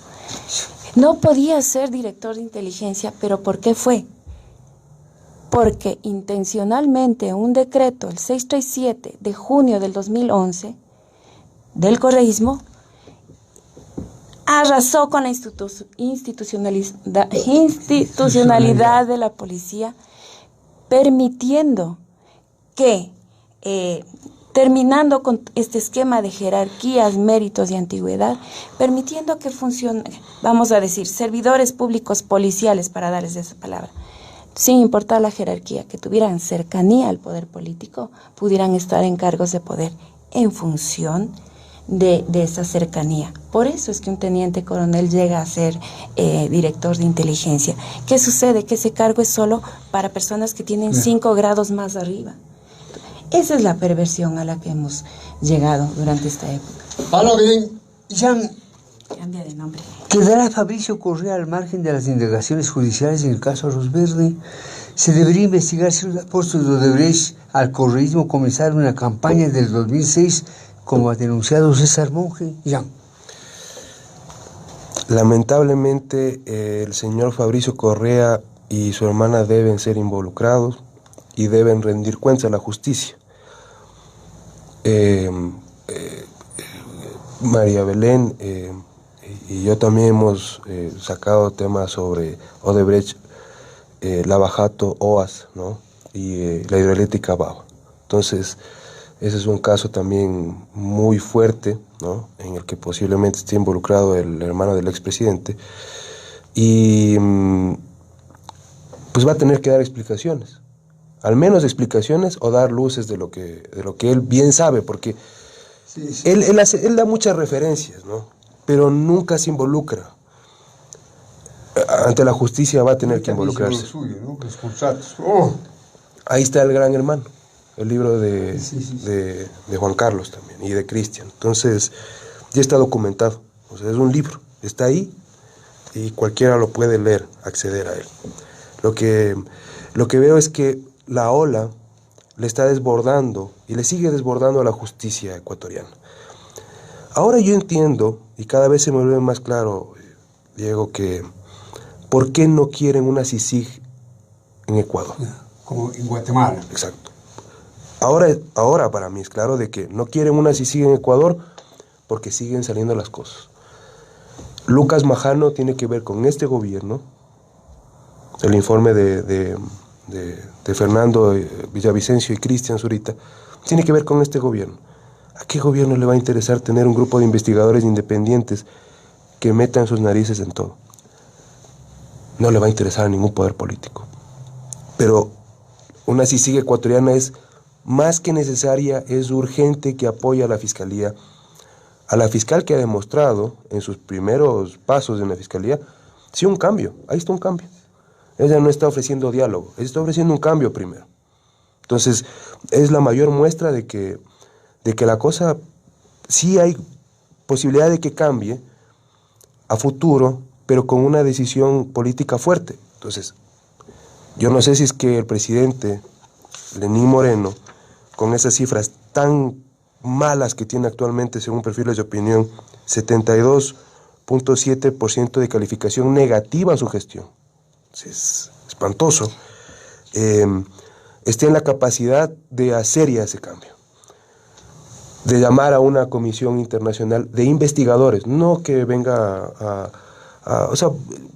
No podía ser director de inteligencia, pero ¿por qué fue? Porque intencionalmente un decreto, el 637 de junio del 2011, del correísmo, arrasó con la institucionalidad de la policía, permitiendo que, terminando con este esquema de jerarquías, méritos y antigüedad, permitiendo que funcionen, vamos a decir, servidores públicos policiales, para darles esa palabra, sin importar la jerarquía, que tuvieran cercanía al poder político, pudieran estar en cargos de poder en función de esa cercanía. Por eso es que un teniente coronel llega a ser director de inteligencia. ¿Qué sucede? Que ese cargo es solo para personas que tienen 5 grados más arriba. Esa es la perversión a la que hemos llegado durante esta época. Ahora bien, Jean, Cambia de nombre. ¿quedará Fabricio Correa al margen de las indagaciones judiciales en el caso Arroz Verde? ¿Se debería investigar si los apóstoles de Odebrecht al correísmo comenzaron una campaña del 2006, como ha denunciado César Monge? Jean. Lamentablemente, el señor Fabricio Correa y su hermana deben ser involucrados y deben rendir cuentas a la justicia. María Belén y yo también hemos sacado temas sobre Odebrecht, Lavajato, OAS, ¿no? Y la hidroeléctrica Baba. Entonces, ese es un caso también muy fuerte, ¿no? En el que posiblemente esté involucrado el hermano del expresidente. Y pues va a tener que dar explicaciones, al menos explicaciones o dar luces de lo que él bien sabe, porque sí. Él da muchas referencias, ¿no? Pero nunca se involucra. Ante la justicia va a tener que involucrarse. Suyo, ¿no? Los contratos. Oh. Ahí está El Gran Hermano, el libro de Juan Carlos también y de Cristian. Entonces, ya está documentado. O sea, es un libro, está ahí y cualquiera lo puede leer, acceder a él. Lo que veo es que la ola le está desbordando y le sigue desbordando a la justicia ecuatoriana. Ahora yo entiendo, y cada vez se me vuelve más claro, Diego, que ¿por qué no quieren una CICIG en Ecuador? Como en Guatemala. Exacto. Ahora para mí es claro de que no quieren una CICIG en Ecuador porque siguen saliendo las cosas. Lucas Majano tiene que ver con este gobierno, el informe de Fernando Villavicencio y Cristian Zurita, tiene que ver con este gobierno. ¿A qué gobierno le va a interesar tener un grupo de investigadores independientes que metan sus narices en todo? No le va a interesar a ningún poder político. Pero una CICIG ecuatoriana es más que necesaria, es urgente que apoye a la Fiscalía, a la fiscal que ha demostrado en sus primeros pasos en la Fiscalía, sí, un cambio, ahí está un cambio. Ella no está ofreciendo diálogo, ella está ofreciendo un cambio primero. Entonces, es la mayor muestra de que la cosa, sí hay posibilidad de que cambie a futuro, pero con una decisión política fuerte. Entonces, yo no sé si es que el presidente Lenín Moreno, con esas cifras tan malas que tiene actualmente según perfiles de opinión, 72.7% de calificación negativa a su gestión, es espantoso, esté en la capacidad de hacer ya ese cambio, de llamar a una comisión internacional de investigadores, no que venga o sea,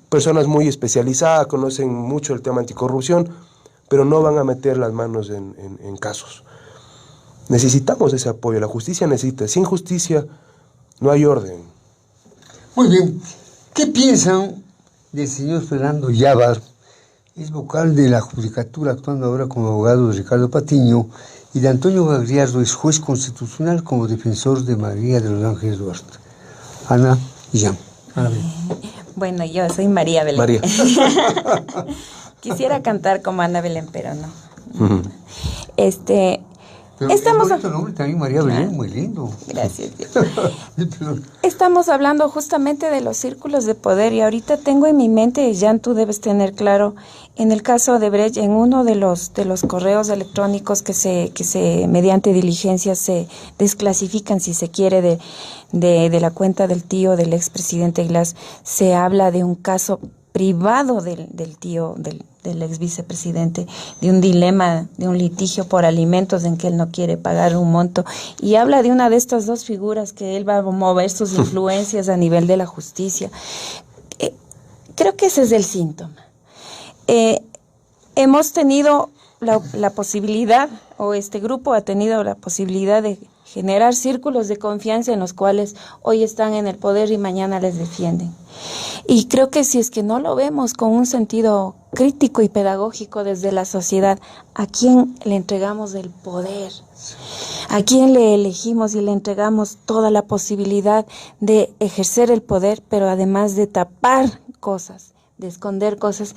personas muy especializadas, conocen mucho el tema anticorrupción, pero no van a meter las manos en casos. Necesitamos ese apoyo, la justicia necesita. Sin justicia no hay orden. Muy bien. ¿Qué piensan del señor Fernando Llávar? Es vocal de la Judicatura, actuando ahora como abogado de Ricardo Patiño, y de Antonio Gagliardo es juez constitucional como defensor de María de los Ángeles Duarte. Ana y Jean. Ana Belén. Bueno, yo soy María Belén. María. Quisiera cantar como Ana Belén, pero no. Pero estamos es bonito nombre también, María Belén, muy lindo. Gracias. Estamos hablando justamente de los círculos de poder y ahorita tengo en mi mente, Jan, tú debes tener claro, en el caso de Brecht, en uno de los correos electrónicos que se mediante diligencia se desclasifican, si se quiere, de la cuenta del tío del expresidente Glass, se habla de un caso privado del tío del ex vicepresidente, de un dilema, de un litigio por alimentos en que él no quiere pagar un monto, y habla de una de estas dos figuras que él va a mover sus influencias a nivel de la justicia. Creo que ese es el síntoma. Hemos tenido la posibilidad, o este grupo ha tenido la posibilidad de generar círculos de confianza en los cuales hoy están en el poder y mañana les defienden. Y creo que si es que no lo vemos con un sentido crítico y pedagógico desde la sociedad, ¿a quién le entregamos el poder? ¿A quién le elegimos y le entregamos toda la posibilidad de ejercer el poder, pero además de tapar cosas, de esconder cosas?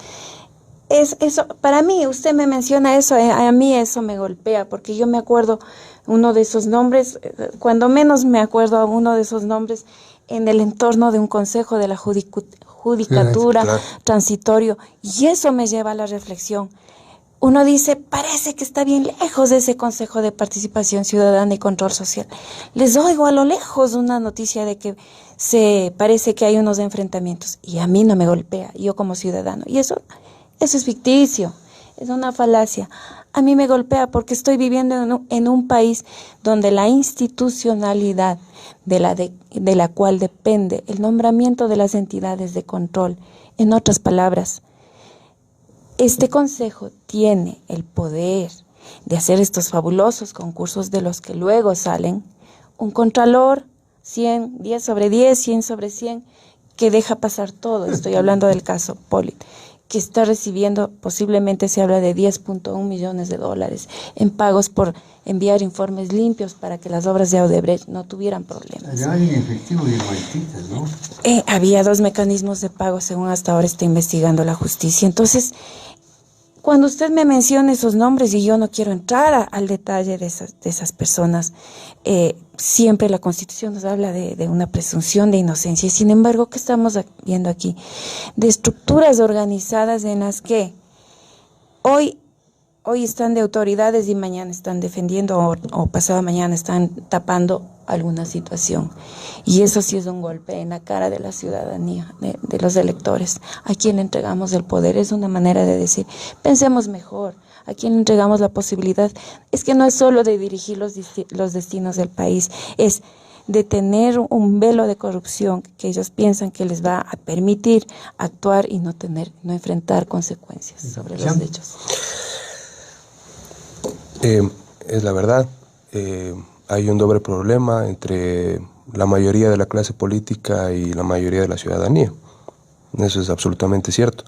Eso, para mí, usted me menciona eso, a mí eso me golpea, porque yo me acuerdo uno de esos nombres, cuando menos me acuerdo a uno de esos nombres en el entorno de un consejo de la judicatura Claro. transitorio, y eso me lleva a la reflexión. Uno dice, parece que está bien lejos de ese Consejo de Participación Ciudadana y Control Social. Les oigo a lo lejos una noticia de que parece que hay unos enfrentamientos, y a mí no me golpea, yo como ciudadano, y eso es ficticio, es una falacia. A mí me golpea porque estoy viviendo en un país donde la institucionalidad de la cual depende el nombramiento de las entidades de control, en otras palabras, este consejo tiene el poder de hacer estos fabulosos concursos de los que luego salen un contralor, 100, 10 sobre 10, 100 sobre 100, que deja pasar todo. Estoy hablando del caso Polit, que está recibiendo, posiblemente se habla de 10.1 millones de dólares en pagos por enviar informes limpios para que las obras de Odebrecht no tuvieran problemas. Allá hay efectivo y malditas, ¿no? Había 2 mecanismos de pago, según hasta ahora está investigando la justicia. Entonces, cuando usted me menciona esos nombres, y yo no quiero entrar al detalle de esas personas, siempre la Constitución nos habla de una presunción de inocencia. Y sin embargo, ¿qué estamos viendo aquí? De estructuras organizadas en las que hoy están de autoridades y mañana están defendiendo o pasado mañana están tapando alguna situación. Y eso sí es un golpe en la cara de la ciudadanía, de los electores. ¿A quién le entregamos el poder? Es una manera de decir, pensemos mejor. ¿A quién le entregamos la posibilidad? Es que no es solo de dirigir los destinos del país, es de tener un velo de corrupción que ellos piensan que les va a permitir actuar y no enfrentar consecuencias sobre los hechos. Es la verdad, hay un doble problema entre la mayoría de la clase política y la mayoría de la ciudadanía. Eso es absolutamente cierto.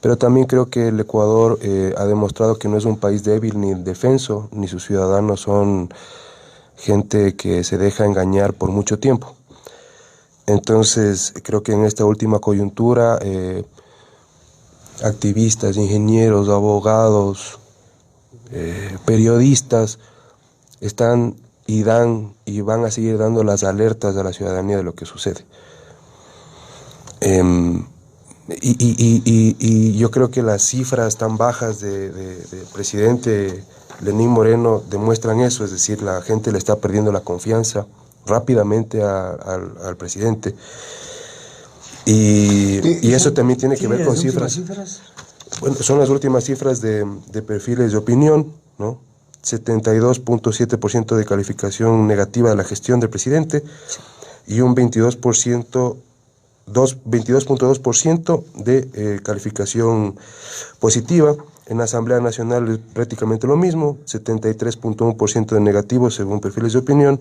Pero también creo que el Ecuador ha demostrado que no es un país débil ni indefenso, ni sus ciudadanos son gente que se deja engañar por mucho tiempo. Entonces, creo que en esta última coyuntura, activistas, ingenieros, abogados, periodistas están y van a seguir dando las alertas a la ciudadanía de lo que sucede. Y yo creo que las cifras tan bajas del presidente Lenín Moreno demuestran eso, es decir, la gente le está perdiendo la confianza rápidamente al presidente. Y eso también tiene que ver con cifras. Bueno, son las últimas cifras de perfiles de opinión, ¿no? 72.7% de calificación negativa de la gestión del presidente y un 22.2% de calificación positiva. En la Asamblea Nacional es prácticamente lo mismo, 73.1% de negativos según perfiles de opinión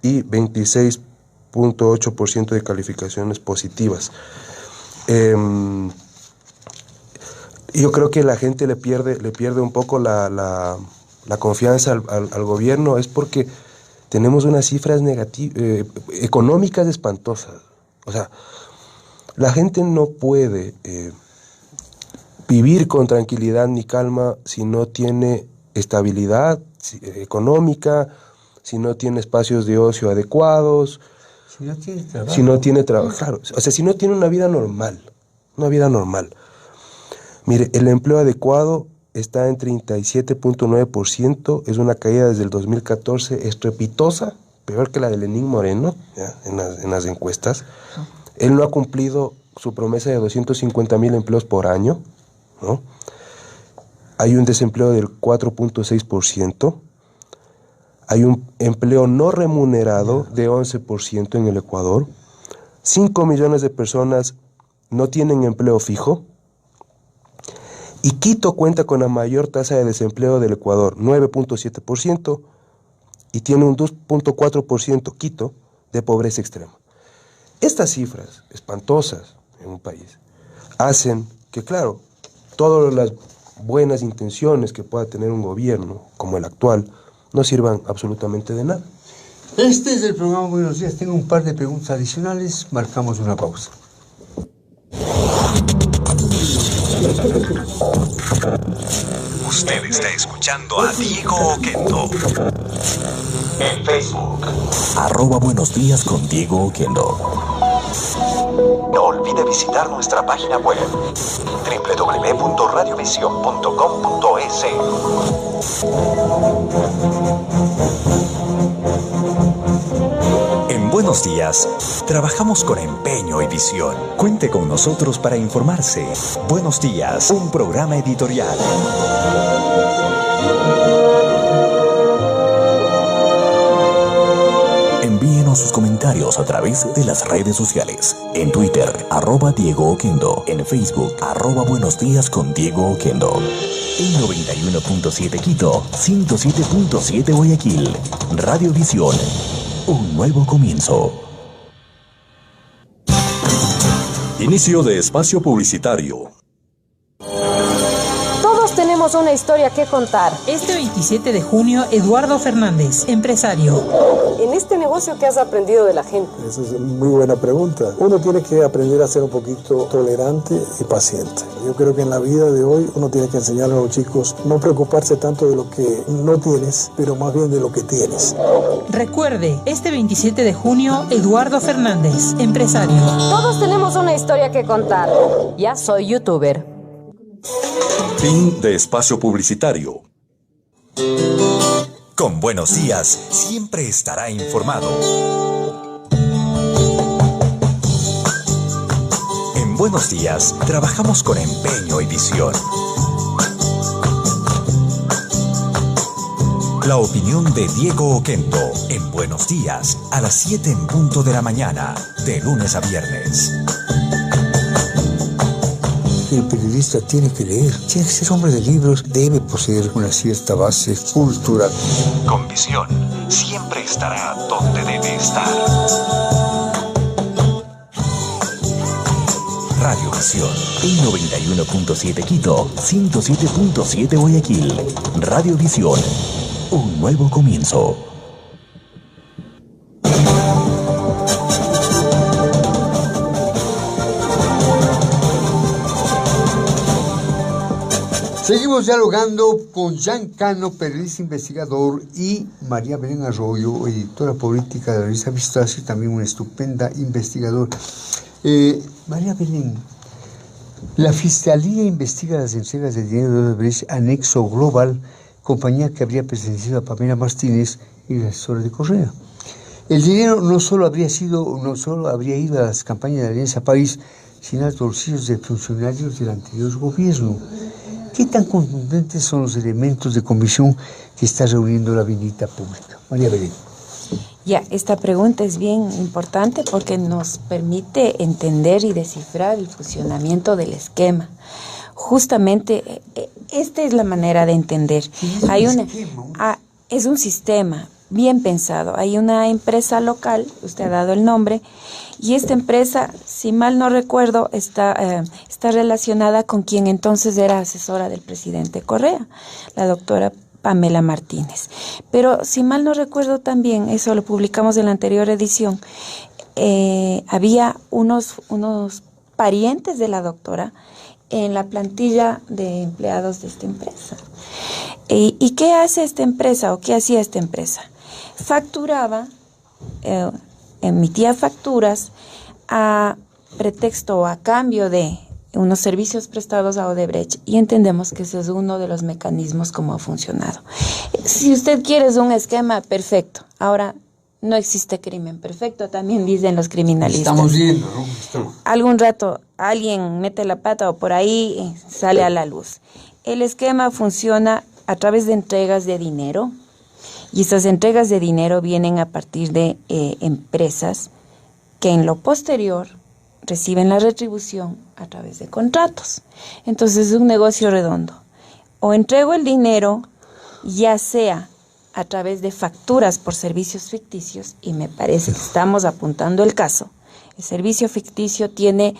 y 26.8% de calificaciones positivas. Yo creo que la gente le pierde un poco la confianza al gobierno, es porque tenemos unas cifras económicas espantosas. O sea, la gente no puede vivir con tranquilidad ni calma si no tiene estabilidad económica, si no tiene espacios de ocio adecuados, si no tiene trabajo, claro, o sea, si no tiene una vida normal. Mire, el empleo adecuado está en 37.9%, es una caída desde el 2014 estrepitosa, peor que la de Lenín Moreno, ¿ya? En las encuestas. Él no ha cumplido su promesa de 250,000 empleos por año, ¿no? Hay un desempleo del 4.6%, hay un empleo no remunerado de 11% en el Ecuador, 5 millones de personas no tienen empleo fijo, y Quito cuenta con la mayor tasa de desempleo del Ecuador, 9.7%, y tiene un 2.4% Quito de pobreza extrema. Estas cifras espantosas en un país hacen que, claro, todas las buenas intenciones que pueda tener un gobierno como el actual no sirvan absolutamente de nada. Este es el programa Buenos Días. Tengo un par de preguntas adicionales. Marcamos una pausa. Usted está escuchando a Diego Oquendo. En Facebook. @Buenos Días con Diego Oquendo. No olvide visitar nuestra página web www.radiovision.com.es. En Buenos Días, trabajamos con empeño y visión. Cuente con nosotros para informarse. Buenos Días, un programa editorial. Envíenos sus comentarios a través de las redes sociales. En Twitter, @Diego Oquendo. En Facebook, @Buenos Días con Diego Oquendo. En 91.7 Quito, 107.7 Guayaquil. Radiovisión. Un nuevo comienzo. Inicio de espacio publicitario. Todos tenemos una historia que contar. Este 27 de junio, Eduardo Fernández, empresario. En este negocio, ¿qué has aprendido de la gente? Esa es muy buena pregunta. Uno tiene que aprender a ser un poquito tolerante y paciente. Yo creo que en la vida de hoy uno tiene que enseñarle a los chicos no preocuparse tanto de lo que no tienes, pero más bien de lo que tienes. Recuerde, este 27 de junio, Eduardo Fernández, empresario. Todos tenemos una historia que contar. Ya soy youtuber. Fin de espacio publicitario. Con Buenos Días, siempre estará informado. En Buenos Días, trabajamos con empeño y visión. La opinión de Diego Oquendo en Buenos Días, a las 7 en punto de la mañana, de lunes a viernes. El periodista tiene que leer, tiene que ser hombre de libros, debe poseer una cierta base cultural. Con visión, siempre estará donde debe estar. Radiovisión, en 91.7 Quito, 107.7 Guayaquil. Radiovisión, un nuevo comienzo. Seguimos dialogando con Jean Cano, periodista investigador, y María Belén Arroyo, editora política de la revista Vistazo, y también una estupenda investigadora. María Belén, la Fiscalía investiga las entregas de dinero de Odebrecht a Nexo Global, compañía que habría pertenecido a Pamela Martínez y la asesora de Correa. El dinero no solo habría ido a las campañas de Alianza País, sino a los bolsillos de funcionarios del anterior gobierno. ¿Qué tan contundentes son los elementos de comisión que está reuniendo la vinita pública? María Belén. Ya, esta pregunta es bien importante porque nos permite entender y descifrar el funcionamiento del esquema. Justamente, esta es la manera de entender. Es un sistema bien pensado. Hay una empresa local, usted ha dado el nombre, y esta empresa, si mal no recuerdo, está relacionada con quien entonces era asesora del presidente Correa, la doctora Pamela Martínez. Pero si mal no recuerdo también, eso lo publicamos en la anterior edición, había unos parientes de la doctora en la plantilla de empleados de esta empresa. ¿Y qué hace esta empresa o qué hacía esta empresa? Facturaba, emitía facturas a pretexto o a cambio de unos servicios prestados a Odebrecht, y entendemos que ese es uno de los mecanismos como ha funcionado. Si usted quiere es un esquema perfecto. Ahora, no existe crimen perfecto, también dicen los criminalistas. Estamos viendo, ¿no? Algún rato alguien mete la pata o por ahí sale a la luz. El esquema funciona a través de entregas de dinero, y estas entregas de dinero vienen a partir de empresas que en lo posterior reciben la retribución a través de contratos. Entonces es un negocio redondo. O entrego el dinero, ya sea a través de facturas por servicios ficticios, y me parece que estamos apuntando el caso. El servicio ficticio tiene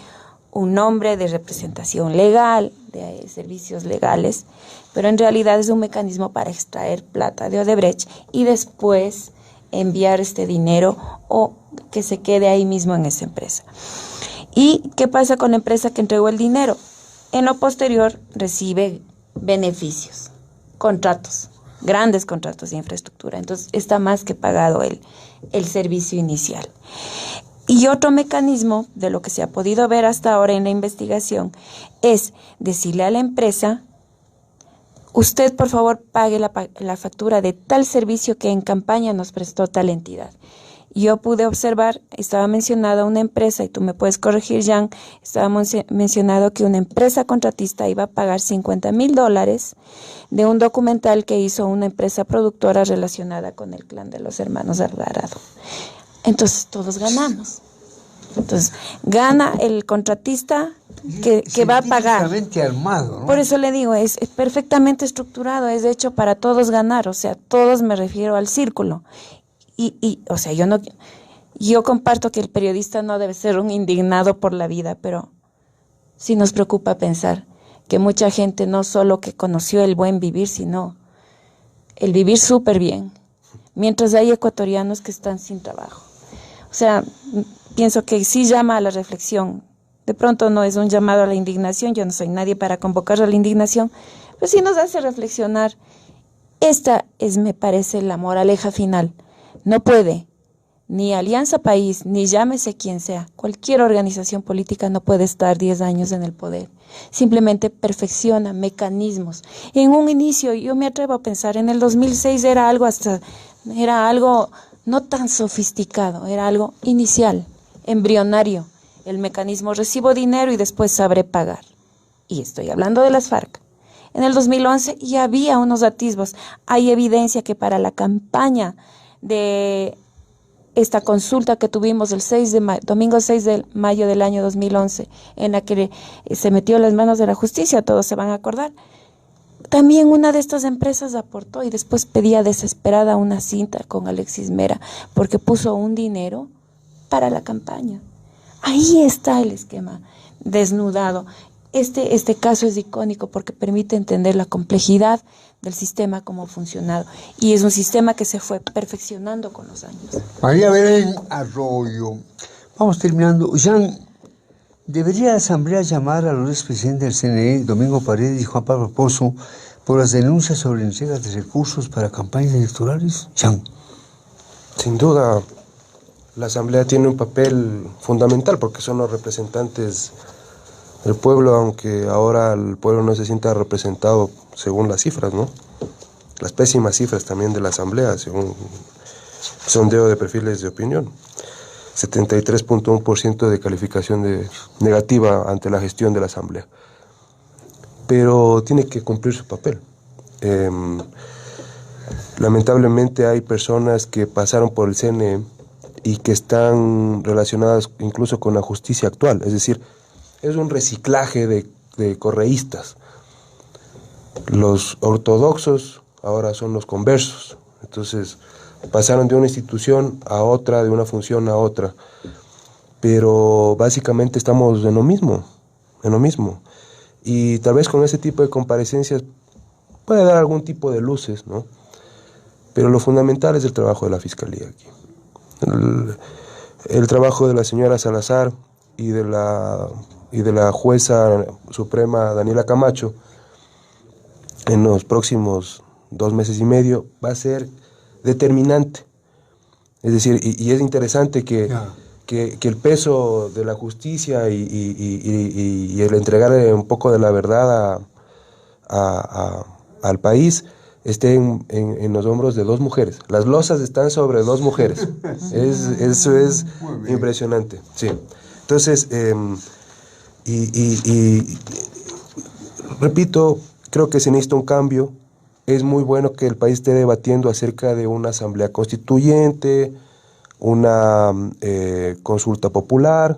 un nombre de representación legal, de servicios legales, pero en realidad es un mecanismo para extraer plata de Odebrecht y después enviar este dinero o que se quede ahí mismo en esa empresa. ¿Y qué pasa con la empresa que entregó el dinero? En lo posterior recibe beneficios, contratos, grandes contratos de infraestructura. Entonces está más que pagado el servicio inicial. Y otro mecanismo de lo que se ha podido ver hasta ahora en la investigación es decirle a la empresa: usted por favor pague la factura de tal servicio que en campaña nos prestó tal entidad. Yo pude observar, estaba mencionada una empresa, y tú me puedes corregir, Jan, estaba mencionado que una empresa contratista iba a pagar $50,000 de un documental que hizo una empresa productora relacionada con el clan de los hermanos Alvarado. Entonces todos ganamos. Entonces gana el contratista que va a pagar. Armado, ¿no? Por eso le digo, es perfectamente estructurado, es hecho para todos ganar, o sea, todos me refiero al círculo. O sea, yo comparto que el periodista no debe ser un indignado por la vida, pero sí nos preocupa pensar que mucha gente no solo que conoció el buen vivir, sino el vivir súper bien, mientras hay ecuatorianos que están sin trabajo. O sea, pienso que sí llama a la reflexión. De pronto no es un llamado a la indignación, yo no soy nadie para convocar a la indignación, pero sí nos hace reflexionar. Esta es, me parece, la moraleja final. No puede, ni Alianza País, ni llámese quien sea, cualquier organización política no puede estar 10 años en el poder. Simplemente perfecciona mecanismos. En un inicio, yo me atrevo a pensar, en el 2006 era algo no tan sofisticado, era algo inicial, embrionario. El mecanismo: recibo dinero y después sabré pagar. Y estoy hablando de las FARC. En el 2011 ya había unos atisbos. Hay evidencia que para la campaña de esta consulta que tuvimos el domingo 6 de mayo del año 2011, en la que se metió las manos de la justicia, todos se van a acordar, también una de estas empresas aportó y después pedía desesperada una cinta con Alexis Mera porque puso un dinero para la campaña. Ahí está el esquema desnudado. Este caso es icónico porque permite entender la complejidad del sistema, cómo ha funcionado. Y es un sistema que se fue perfeccionando con los años. María Belén Arroyo. Vamos terminando. Jean, ¿debería la Asamblea llamar a los expresidentes del CNE, Domingo Paredes y Juan Pablo Pozo, por las denuncias sobre entrega de recursos para campañas electorales? Jean. Sin duda, la Asamblea tiene un papel fundamental porque son los representantes del pueblo, aunque ahora el pueblo no se sienta representado según las cifras, ¿no? Las pésimas cifras también de la Asamblea, según sondeo de perfiles de opinión. 73.1% de calificación negativa ante la gestión de la Asamblea. Pero tiene que cumplir su papel. Lamentablemente hay personas que pasaron por el CNE y que están relacionadas incluso con la justicia actual, es decir, es un reciclaje de correístas. Los ortodoxos ahora son los conversos. Entonces, pasaron de una institución a otra, de una función a otra. Pero básicamente estamos en lo mismo. Y tal vez con ese tipo de comparecencias puede dar algún tipo de luces, ¿no? Pero lo fundamental es el trabajo de la Fiscalía aquí. El trabajo de la señora Salazar y de la jueza suprema Daniela Camacho en los próximos 2 meses y medio va a ser determinante. Es decir, y es interesante que el peso de la justicia y el entregarle un poco de la verdad al país esté en los hombros de 2 mujeres. Las losas están sobre 2 mujeres. Eso es impresionante. Sí. Entonces, repito, creo que se necesita un cambio. Es muy bueno que el país esté debatiendo acerca de una asamblea constituyente, una consulta popular,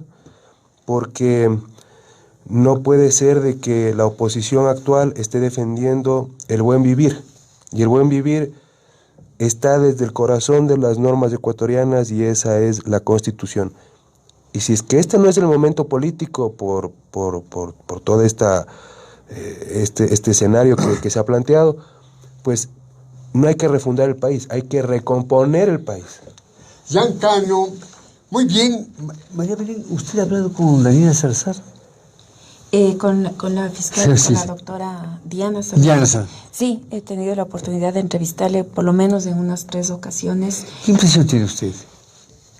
porque no puede ser de que la oposición actual esté defendiendo el buen vivir. Y el buen vivir está desde el corazón de las normas ecuatorianas y esa es la Constitución. Y si es que este no es el momento político por todo este escenario que se ha planteado, pues no hay que refundar el país, hay que recomponer el país. Jean Cano, muy bien. María Belén, ¿usted ha hablado con Daniela Salazar? Con la fiscal, Sí, con la sí. doctora Diana Salazar. Diana Salazar. Sí, he tenido la oportunidad de entrevistarle por lo menos en unas 3 ocasiones. ¿Qué impresión tiene usted?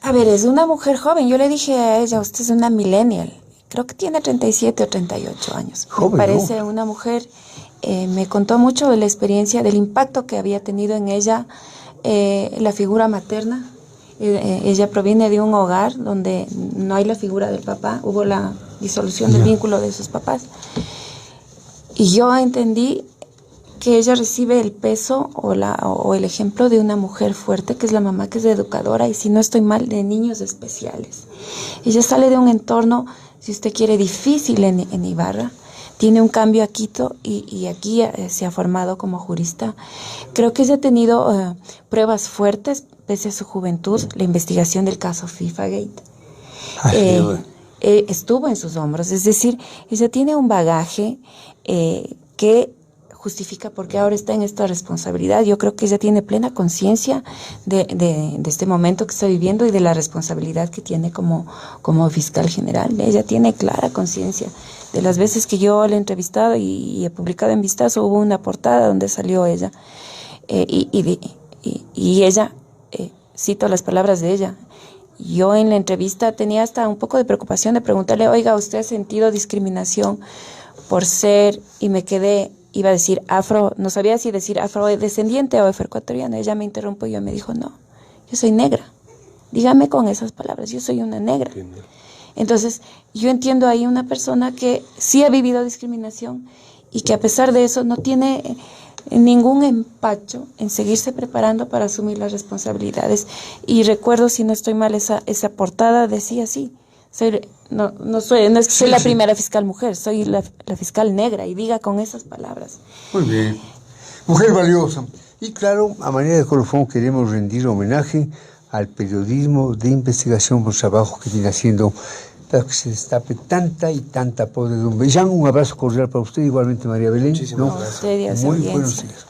A ver, es una mujer joven. Yo le dije a ella, usted es una millennial. Creo que tiene 37 o 38 años. Joven, me parece ¿no? una mujer. Me contó mucho de la experiencia, del impacto que había tenido en ella la figura materna. Ella proviene de un hogar donde no hay la figura del papá. Hubo la disolución del vínculo de sus papás. Y yo entendí que ella recibe el peso o el ejemplo de una mujer fuerte, que es la mamá, que es educadora, y si no estoy mal, de niños especiales. Ella sale de un entorno, si usted quiere, difícil en Ibarra, tiene un cambio a Quito y aquí se ha formado como jurista. Creo que ella ha tenido pruebas fuertes, pese a su juventud, la investigación del caso FIFA-Gate. Estuvo en sus hombros, es decir, ella tiene un bagaje que justifica por qué ahora está en esta responsabilidad. Yo creo que ella tiene plena conciencia de este momento que está viviendo y de la responsabilidad que tiene como fiscal general. Ella tiene clara conciencia. De las veces que yo la he entrevistado y he publicado en Vistazo, hubo una portada donde salió ella. Y ella, cito las palabras de ella, yo en la entrevista tenía hasta un poco de preocupación de preguntarle, oiga, ¿usted ha sentido discriminación por ser? Y me quedé, iba a decir afro, no sabía si decir afrodescendiente o afroecuatoriana. Ella me interrumpió y me dijo, no, yo soy negra. Dígame con esas palabras, yo soy una negra. Entonces, yo entiendo ahí una persona que sí ha vivido discriminación y que a pesar de eso no tiene ningún empacho en seguirse preparando para asumir las responsabilidades. Y recuerdo, si no estoy mal, esa portada decía así. No es que soy la primera fiscal mujer, soy la fiscal negra, y diga con esas palabras. Muy bien. Mujer valiosa. Y claro, a manera de colofón queremos rendir homenaje al periodismo de investigación por trabajo que viene haciendo para que se destape tanta y tanta podredumbre. Jean, un abrazo cordial para usted, igualmente María Belén. Muchísimas gracias. A usted y a su Muy audiencia. buenos días.